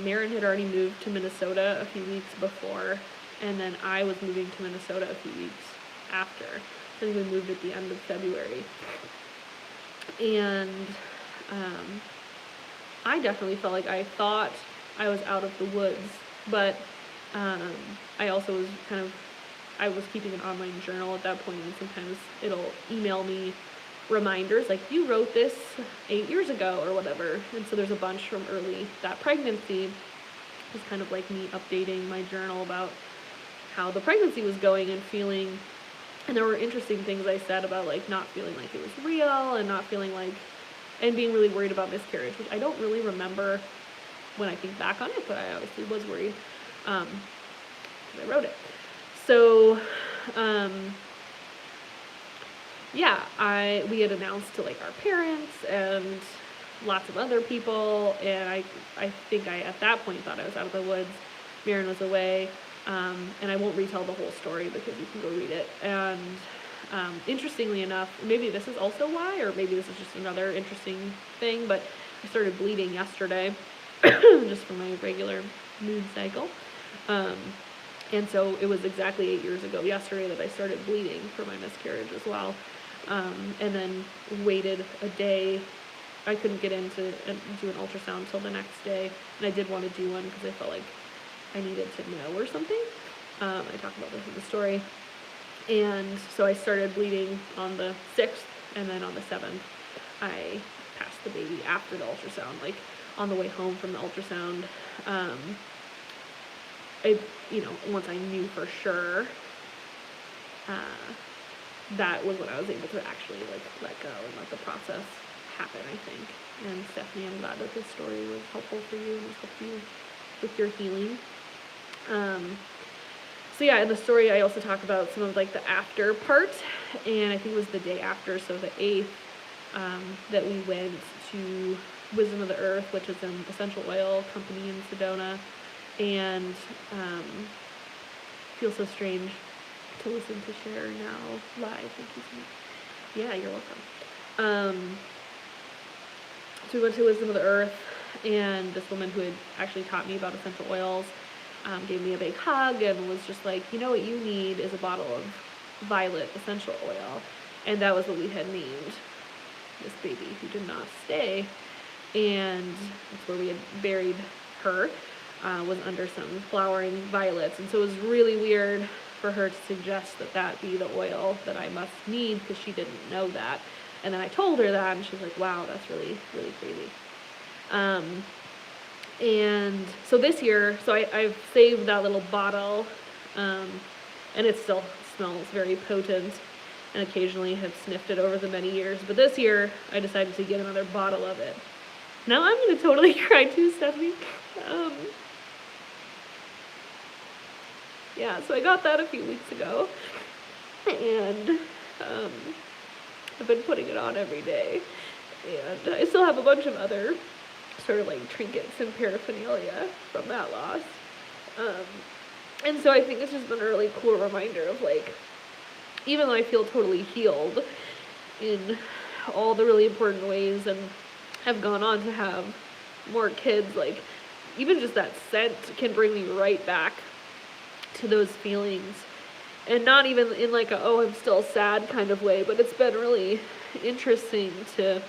Maren had already moved to Minnesota a few weeks before, and then I was moving to Minnesota a few weeks after. I think we moved at the end of February. And I definitely felt like I thought I was out of the woods, but I also was I was keeping an online journal at that point, and sometimes it'll email me reminders like, you wrote this 8 years ago or whatever. And so there's a bunch from early that pregnancy. It's kind of like me updating my journal about how the pregnancy was going and feeling. And there were interesting things I said about like not feeling like it was real and not feeling like, and being really worried about miscarriage, which I don't really remember when I think back on it, but I obviously was worried because I wrote it. So yeah, we had announced to like our parents and lots of other people, and I think I at that point thought I was out of the woods. Maren was away, and I won't retell the whole story because you can go read it. And interestingly enough, maybe this is also why, or maybe this is just another interesting thing, but I started bleeding yesterday just from my regular mood cycle. And so it was exactly 8 years ago yesterday that I started bleeding for my miscarriage as well. And then waited a day. I couldn't get in to do an ultrasound until the next day, and I did want to do one because I felt like I needed to know or something. I talk about this in the story. And so I started bleeding on the 6th, and then on the 7th, I passed the baby after the ultrasound, like on the way home from the ultrasound. Once I knew for sure, that was when I was able to actually like let go and let the process happen, I think. And Stephanie, I'm glad that this story was helpful for you and has helped you with your healing. So yeah, in the story I also talk about some of like the after part, and I think it was the day after, so the 8th, that we went to Wisdom of the Earth, which is an essential oil company in Sedona, and feels so strange to listen to Cher now live. Thank you so much. Yeah, you're welcome. So we went to Wisdom of the Earth, and this woman who had actually taught me about essential oils gave me a big hug and was just like, you know what you need is a bottle of violet essential oil. And that was what we had named this baby who did not stay. And that's where we had buried her, was under some flowering violets. And so it was really weird for her to suggest that that be the oil that I must need, because she didn't know that. And then I told her that, and she was like, wow, that's really, really crazy. And so this year, so I've saved that little bottle, and it still smells very potent, and occasionally have sniffed it over the many years. But this year, I decided to get another bottle of it. Now I'm going to totally cry too, Stephanie. Yeah, so I got that a few weeks ago, and I've been putting it on every day, and I still have a bunch of other sort of like trinkets and paraphernalia from that loss, and so I think it's just been a really cool reminder of like, even though I feel totally healed in all the really important ways and have gone on to have more kids, like even just that scent can bring me right back to those feelings, and not even in like a, oh, I'm still sad kind of way, but it's been really interesting to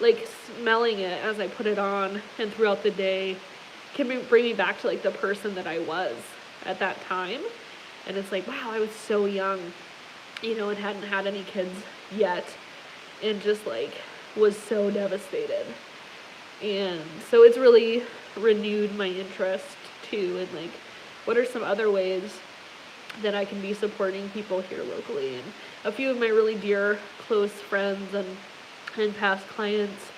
like smelling it as I put it on and throughout the day can bring me back to like the person that I was at that time. And it's like, wow, I was so young, and hadn't had any kids yet, and just like was so devastated. And so it's really renewed my interest too in like, what are some other ways that I can be supporting people here locally? And a few of my really dear, close friends and past clients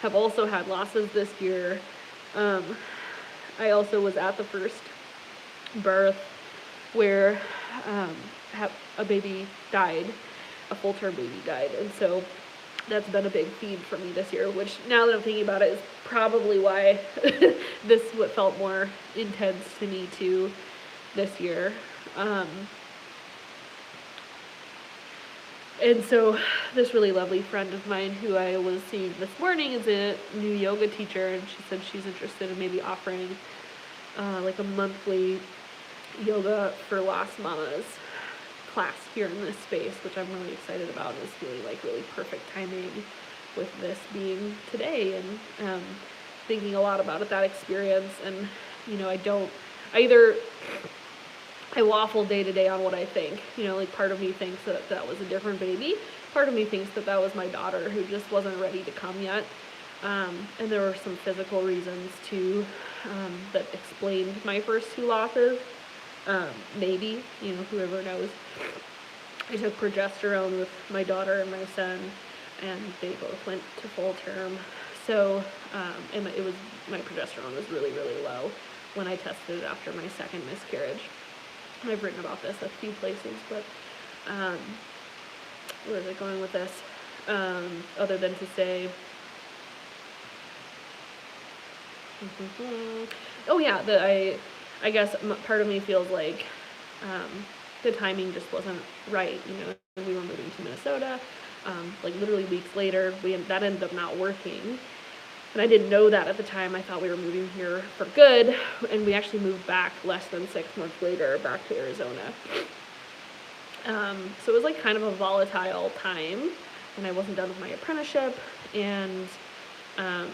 have also had losses this year. I also was at the first birth where a baby died a full-term baby died. And so that's been a big theme for me this year, which now that I'm thinking about it is probably why this what felt more intense to me too this year. And so this really lovely friend of mine who I was seeing this morning is a new yoga teacher, and she said she's interested in maybe offering like a monthly yoga for lost mamas class here in this space, which I'm really excited about. It's feeling like really perfect timing with this being today, and thinking a lot about that experience. And I waffle day to day on what I think. Like part of me thinks that was a different baby. Part of me thinks that was my daughter who just wasn't ready to come yet. And there were some physical reasons too that explained my first two losses. Maybe, whoever knows. I took progesterone with my daughter and my son, and they both went to full term. So, and my progesterone was really, really low when I tested it after my second miscarriage. I've written about this a few places, but where is it going with this? Other than to say, oh yeah, I guess part of me feels like the timing just wasn't right. We were moving to Minnesota, like literally weeks later, that ended up not working. And I didn't know that at the time. I thought we were moving here for good, and we actually moved back less than 6 months later, back to Arizona. So it was like kind of a volatile time, and I wasn't done with my apprenticeship, and I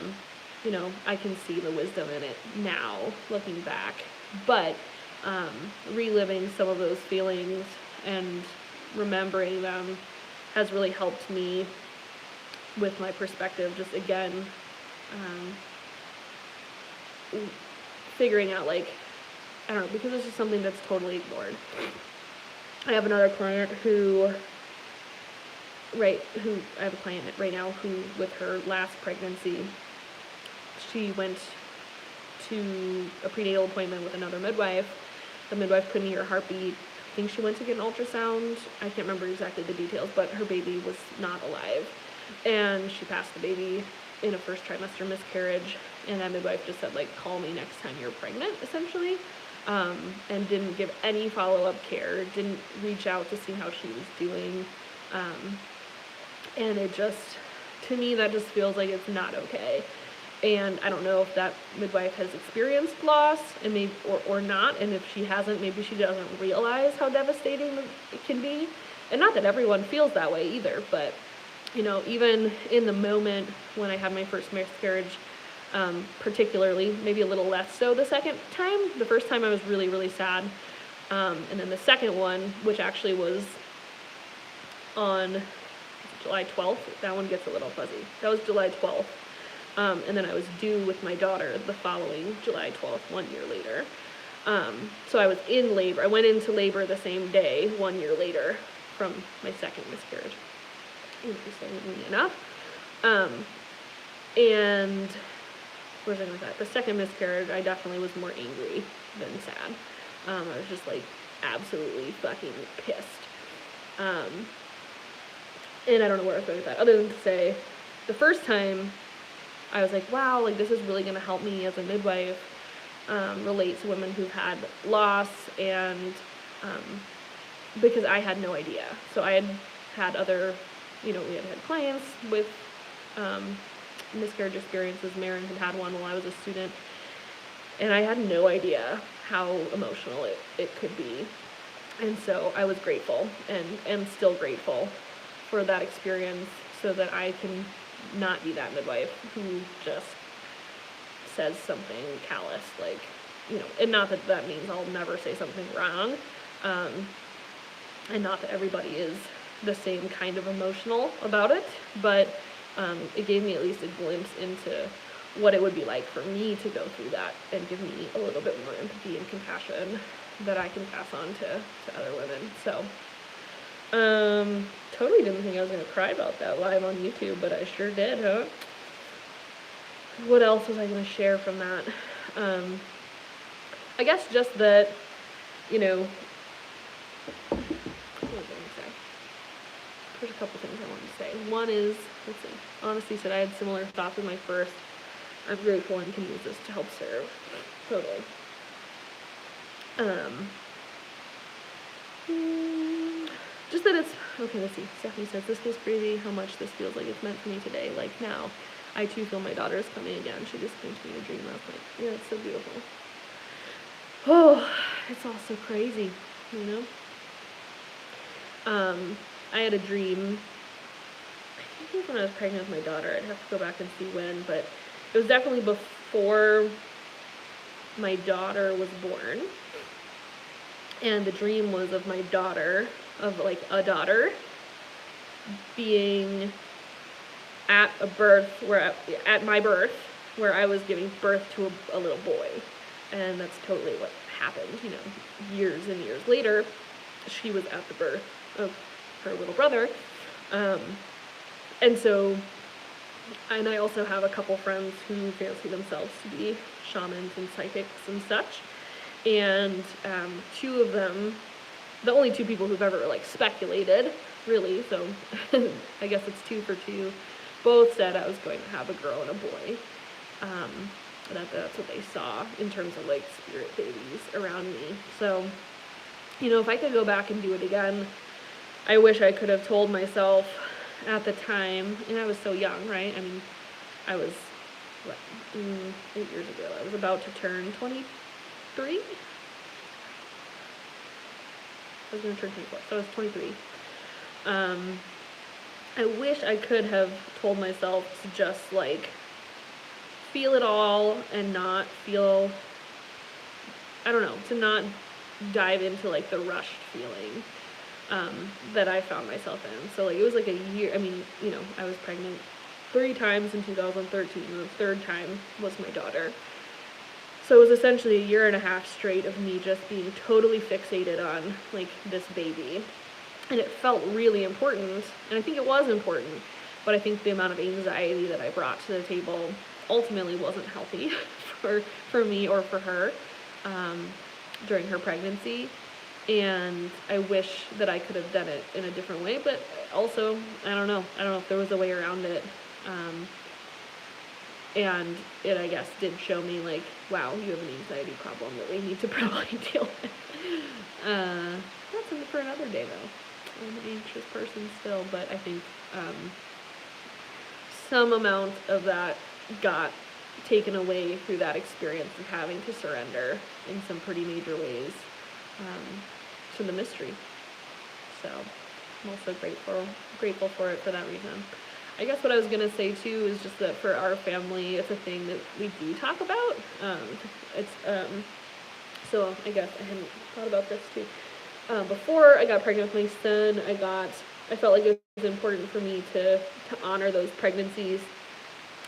can see the wisdom in it now, looking back. But reliving some of those feelings and remembering them has really helped me with my perspective, just again, figuring out, like, I don't know, because this is something that's totally ignored. I have another client I have a client right now who, with her last pregnancy, she went to a prenatal appointment with another midwife. The midwife couldn't hear her heartbeat. I think she went to get an ultrasound. I can't remember exactly the details, but her baby was not alive. And she passed the baby in a first trimester miscarriage, and that midwife just said, like, call me next time you're pregnant, essentially, and didn't give any follow-up care, didn't reach out to see how she was doing, and it just, to me, that just feels like it's not okay. And I don't know if that midwife has experienced loss, and maybe, or not, and if she hasn't, maybe she doesn't realize how devastating it can be. And not that everyone feels that way either, but even in the moment when I had my first miscarriage, particularly, maybe a little less so the second time. The first time I was really, really sad. And then the second one, which actually was on July 12th, that one gets a little fuzzy. That was July 12th. And then I was due with my daughter the following July 12th, 1 year later. So I was in labor. I went into labor the same day, 1 year later, from my second miscarriage. Interestingly enough. And where's I going with that? The second miscarriage, I definitely was more angry than sad. I was just like absolutely fucking pissed. And I don't know where I was going with that, other than to say, the first time I was like, wow, like this is really going to help me as a midwife relate to women who've had loss, and because I had no idea. So I had other, we had clients with miscarriage experiences. Maren had one while I was a student, and I had no idea how emotional it could be. And so I was grateful, and am still grateful for that experience, so that I can not be that midwife who just says something callous, like, and not that that means I'll never say something wrong, and not that everybody is the same kind of emotional about it, but it gave me at least a glimpse into what it would be like for me to go through that, and give me a little bit more empathy and compassion that I can pass on to other women. So totally didn't think I was going to cry about that live on YouTube, but I sure did, huh? What else was I going to share from that? I guess just that, what was I going to say? there's a couple things I wanted to say. One is, let's see, honestly said I had similar thoughts with my first. I'm grateful and can use this to help serve. Totally. Just that it's, okay, let's see. Stephanie says, this feels crazy how much this feels like it's meant for me today. Like now, I too feel my daughter is coming again. She just came to me in a dream last night. Yeah, it's so beautiful. Oh, it's all so crazy, you know? I had a dream, I think it was when I was pregnant with my daughter. I'd have to go back and see when, but it was definitely before my daughter was born. And the dream was of my daughter, of like a daughter, being at a birth, at my birth, where I was giving birth to a little boy. And that's totally what happened, you know, years and years later. She was at the birth of her little brother. And so, and I also have a couple friends who fancy themselves to be shamans and psychics and such. And two of them, the only two people who've ever like speculated, really, so I guess it's 2 for 2, both said I was going to have a girl and a boy. That's what they saw in terms of like spirit babies around me. So, you know, if I could go back and do it again, I wish I could have told myself at the time, and I was so young, right? I mean, I was, 8 years ago, I was about to turn 23? I was going to turn 24, so I was 23. I wish I could have told myself to just, like, feel it all and not feel, I don't know, to not dive into, like, the rushed feeling that I found myself in. So, like, it was, like, a year, I mean, you know, I was pregnant 3 times in 2013, and the 3rd time was my daughter. So it was essentially a year and a half straight of me just being totally fixated on, like, this baby. And it felt really important, and I think it was important, but I think the amount of anxiety that I brought to the table ultimately wasn't healthy for me or for her during her pregnancy. And I wish that I could have done it in a different way, but also, I don't know if there was a way around it. And it, I guess, did show me, like, wow, you have an anxiety problem that we need to probably deal with. That's for another day, though. I'm an anxious person still, but I think some amount of that got taken away through that experience of having to surrender in some pretty major ways to the mystery. So I'm also grateful for it for that reason. I guess what I was going to say, too, is just that for our family, it's a thing that we do talk about. So I guess I hadn't thought about this, too. Before I got pregnant with my son, I felt like it was important for me to honor those pregnancies.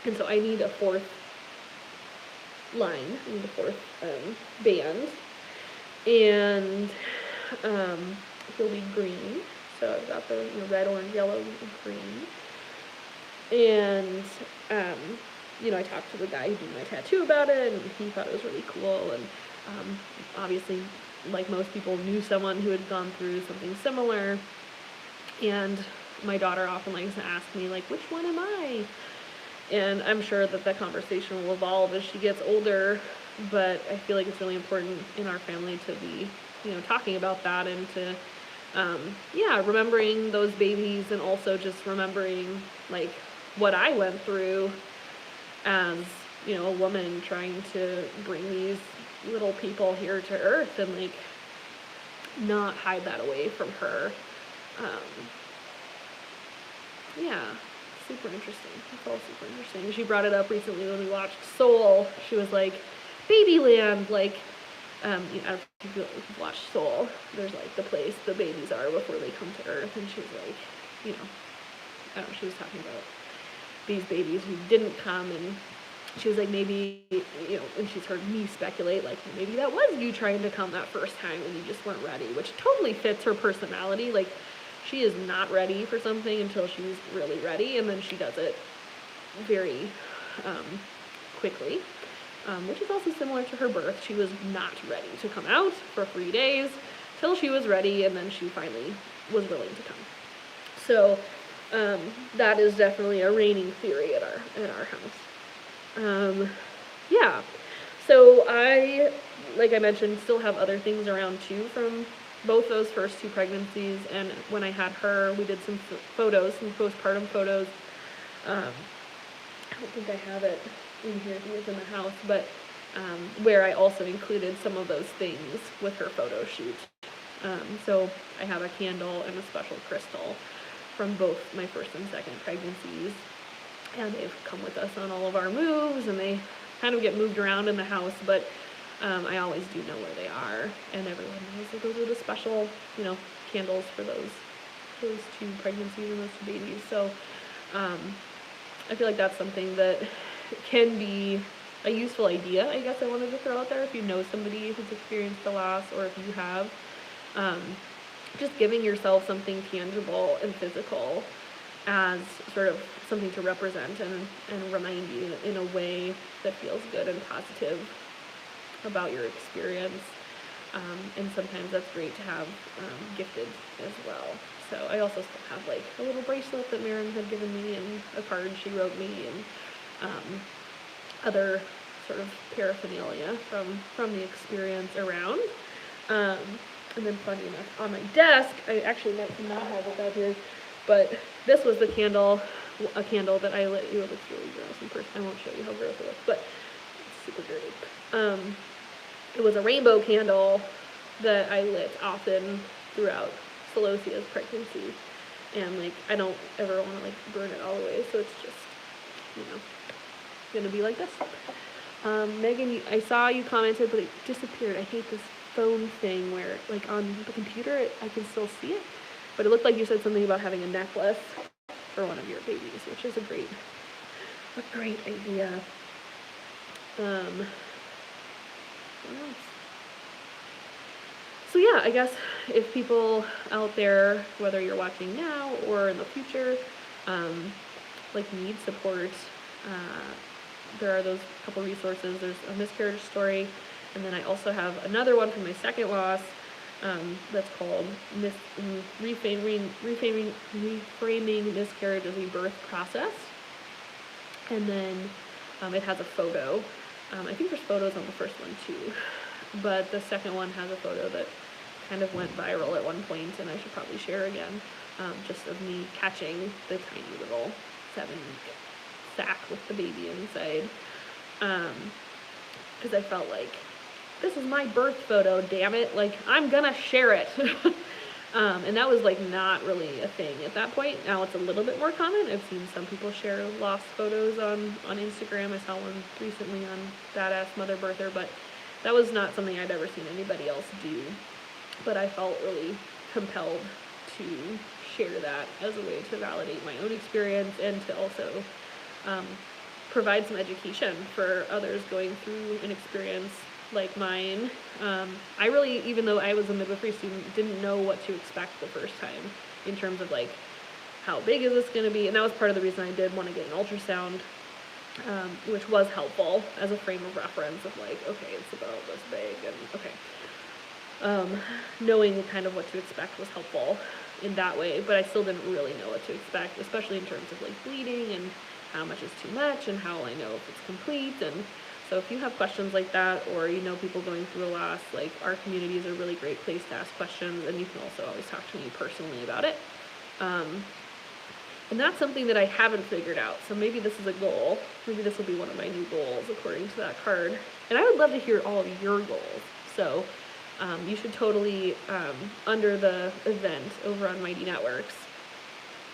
And so I need a 4th line, I need a 4th band. And it'll be green. So I've got the red, orange, yellow, and green. And, I talked to the guy who did my tattoo about it, and he thought it was really cool, and, obviously, like most people, knew someone who had gone through something similar, and my daughter often likes to ask me, like, which one am I? And I'm sure that conversation will evolve as she gets older, but I feel like it's really important in our family to be, talking about that, and to, remembering those babies, and also just remembering, like, what I went through as, a woman trying to bring these little people here to Earth, and, like, not hide that away from her. Super interesting. It's all super interesting. She brought it up recently when we watched Soul. She was like, Babyland, like, I don't know if you've watched Soul. There's, like, the place the babies are before they come to Earth, and she was like, I don't know, she was talking about these babies who didn't come, and she was like, maybe, and she's heard me speculate, like, maybe that was you trying to come that first time and you just weren't ready, which totally fits her personality. Like, she is not ready for something until she's really ready, and then she does it very quickly, which is also similar to her birth. She was not ready to come out for 3 days till she was ready, and then she finally was willing to come. So that is definitely a reigning theory at our house. Yeah. So I, like I mentioned, still have other things around too from both those first 2 pregnancies, and when I had her, we did some photos, some postpartum photos. I don't think I have it in here, I think it's in the house, but where I also included some of those things with her photo shoot. So I have a candle and a special crystal from both my first and second pregnancies, and they've come with us on all of our moves, and they kind of get moved around in the house, but I always do know where they are, and everyone knows that those are the special, candles for those 2 pregnancies and those 2 babies. So I feel like that's something that can be a useful idea, I guess I wanted to throw out there, if you know somebody who's experienced the loss, or if you have. Just giving yourself something tangible and physical as sort of something to represent and remind you in a way that feels good and positive about your experience. And sometimes that's great to have gifted as well. So I also still have like a little bracelet that Marin had given me, and a card she wrote me, and other sort of paraphernalia from the experience around. And then funny enough, on my desk, I actually meant to not have it out here, but this was a candle that I lit. It looks really gross in person. I won't show you how gross it looks, but it's super dirty. It was a rainbow candle that I lit often throughout Celosia's pregnancy, and like I don't ever want to like burn it all away, so it's just gonna be like this. Megan, I saw you commented, but it disappeared. I hate this phone thing where like on the computer I can still see it, but it looked like you said something about having a necklace for one of your babies, which is a great idea. What else? So yeah, I guess if people out there, whether you're watching now or in the future, like need support, there are those couple resources. There's a miscarriage story, and then I also have another one from my second loss that's called Reframing Miscarriage as a Birth Process. And then it has a photo. I think there's photos on the first one too, but the second one has a photo that kind of went viral at one point, and I should probably share again, just of me catching the tiny little 7-week sack with the baby inside, because I felt like, this is my birth photo, damn it, like, I'm gonna share it. And that was like not really a thing at that point. Now it's a little bit more common. I've seen some people share lost photos on Instagram. I saw one recently on Badass Mother Birther, but that was not something I'd ever seen anybody else do. But I felt really compelled to share that as a way to validate my own experience, and to also provide some education for others going through an experience like mine. I really, even though I was a midwifery student, didn't know what to expect the first time in terms of like, how big is this going to be? And that was part of the reason I did want to get an ultrasound, which was helpful as a frame of reference of like, okay, it's about this big, and okay. Knowing kind of what to expect was helpful in that way, but I still didn't really know what to expect, especially in terms of like bleeding and how much is too much and how I know if it's complete. And so if you have questions like that, or you know people going through a loss, like our community is a really great place to ask questions, and you can also always talk to me personally about it. And that's something that I haven't figured out, so maybe this is a goal. Maybe this will be one of my new goals according to that card. And I would love to hear all of your goals. So you should totally, under the event over on Mighty Networks,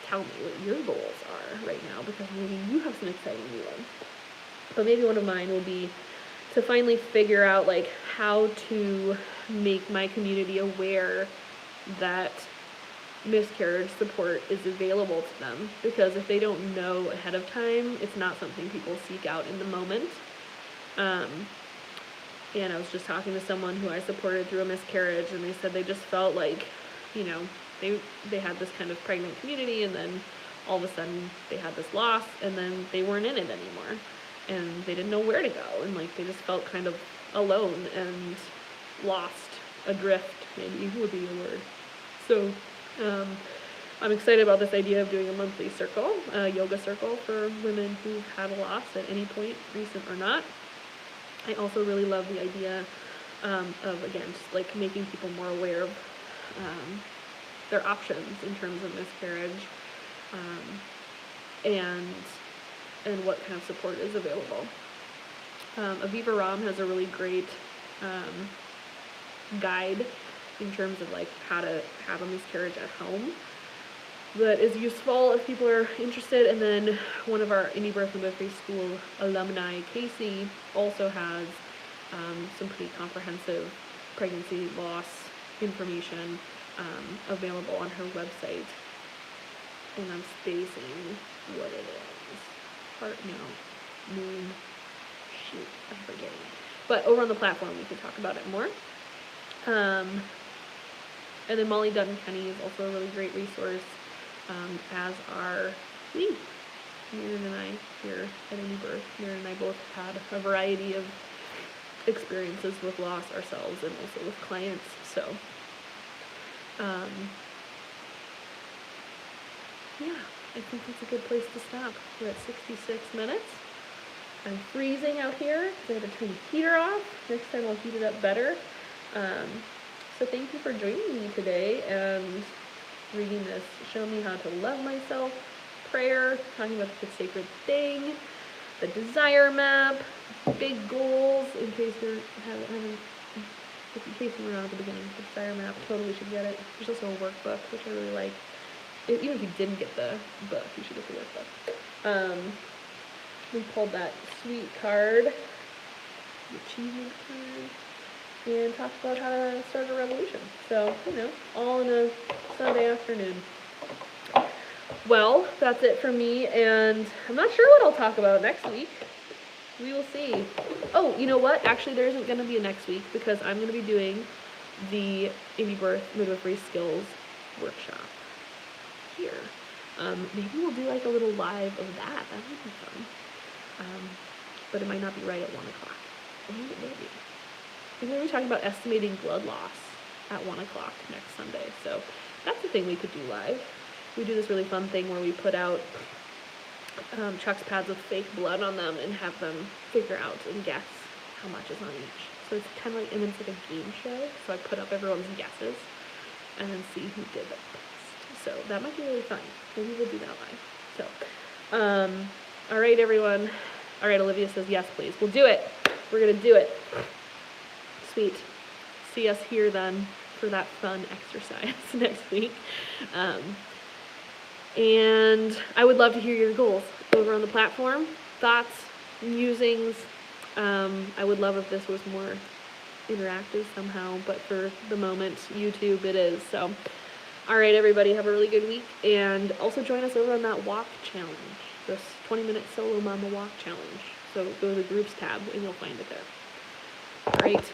tell me what your goals are right now, because maybe you have some exciting new ones. But maybe one of mine will be to finally figure out like how to make my community aware that miscarriage support is available to them, because if they don't know ahead of time, it's not something people seek out in the moment. And I was just talking to someone who I supported through a miscarriage, and they said they just felt like, you know, they had this kind of pregnant community, and then all of a sudden they had this loss, and then they weren't in it anymore, and they didn't know where to go, and like they just felt kind of alone and lost, adrift maybe would be the word. So I'm excited about this idea of doing a monthly circle, a yoga circle for women who've had a loss at any point, recent or not. I also really love the idea of, again, just like making people more aware of their options in terms of miscarriage, and what kind of support is available. Aviva Ram has a really great guide in terms of like how to have a miscarriage at home that is useful if people are interested. And then one of our Indie Birth and Midwifery School alumni, Casey, also has some pretty comprehensive pregnancy loss information available on her website. And I'm spacing what it is. Moon. Shoot, I'm forgetting. But over on the platform, we can talk about it more. And then Molly Dutton Kenny is also a really great resource, as are we. Miriam and I here at Indie Birth. Miriam and I both had a variety of experiences with loss ourselves and also with clients. So, yeah, I think that's a good place to stop. We're at 66 minutes. I'm freezing out here, so I had to turn the heater off. Next time I'll heat it up better. So thank you for joining me today and reading this Show Me How to Love Myself prayer, talking about the sacred thing, the desire map, big goals, in case you were not at the beginning. The desire map, totally should get it. There's also a workbook, which I really like. Even if you didn't get the book, you should get the workbook. We pulled that sweet card, the achievement card, and talked about how to start a revolution. So, all in a Sunday afternoon. Well, that's it for me, and I'm not sure what I'll talk about next week. We will see. Oh, you know what? Actually, there isn't going to be a next week because I'm going to be doing the Indie Birth Midwifery Skills Workshop here. Maybe we'll do like a little live of that. That would be fun. But it might not be right at 1 o'clock. Maybe it will be. We're going to be talking about estimating blood loss at 1 o'clock next Sunday. So that's the thing we could do live. We do this really fun thing where we put out Chuck's pads with fake blood on them and have them figure out and guess how much is on each. So it's kind of like, and it's like a game show. So I put up everyone's guesses and then see who did the best. So that might be really fun. Maybe we'll do that live. So, all right, everyone. All right, Olivia says yes, please. We'll do it. We're going to do it. Sweet. See us here then for that fun exercise next week. And I would love to hear your goals over on the platform. Thoughts, musings. I would love if this was more interactive somehow, but for the moment, YouTube it is. So, all right, everybody, have a really good week. And also join us over on that walk challenge, this 20-minute solo mama walk challenge. So go to the groups tab and you'll find it there. All right.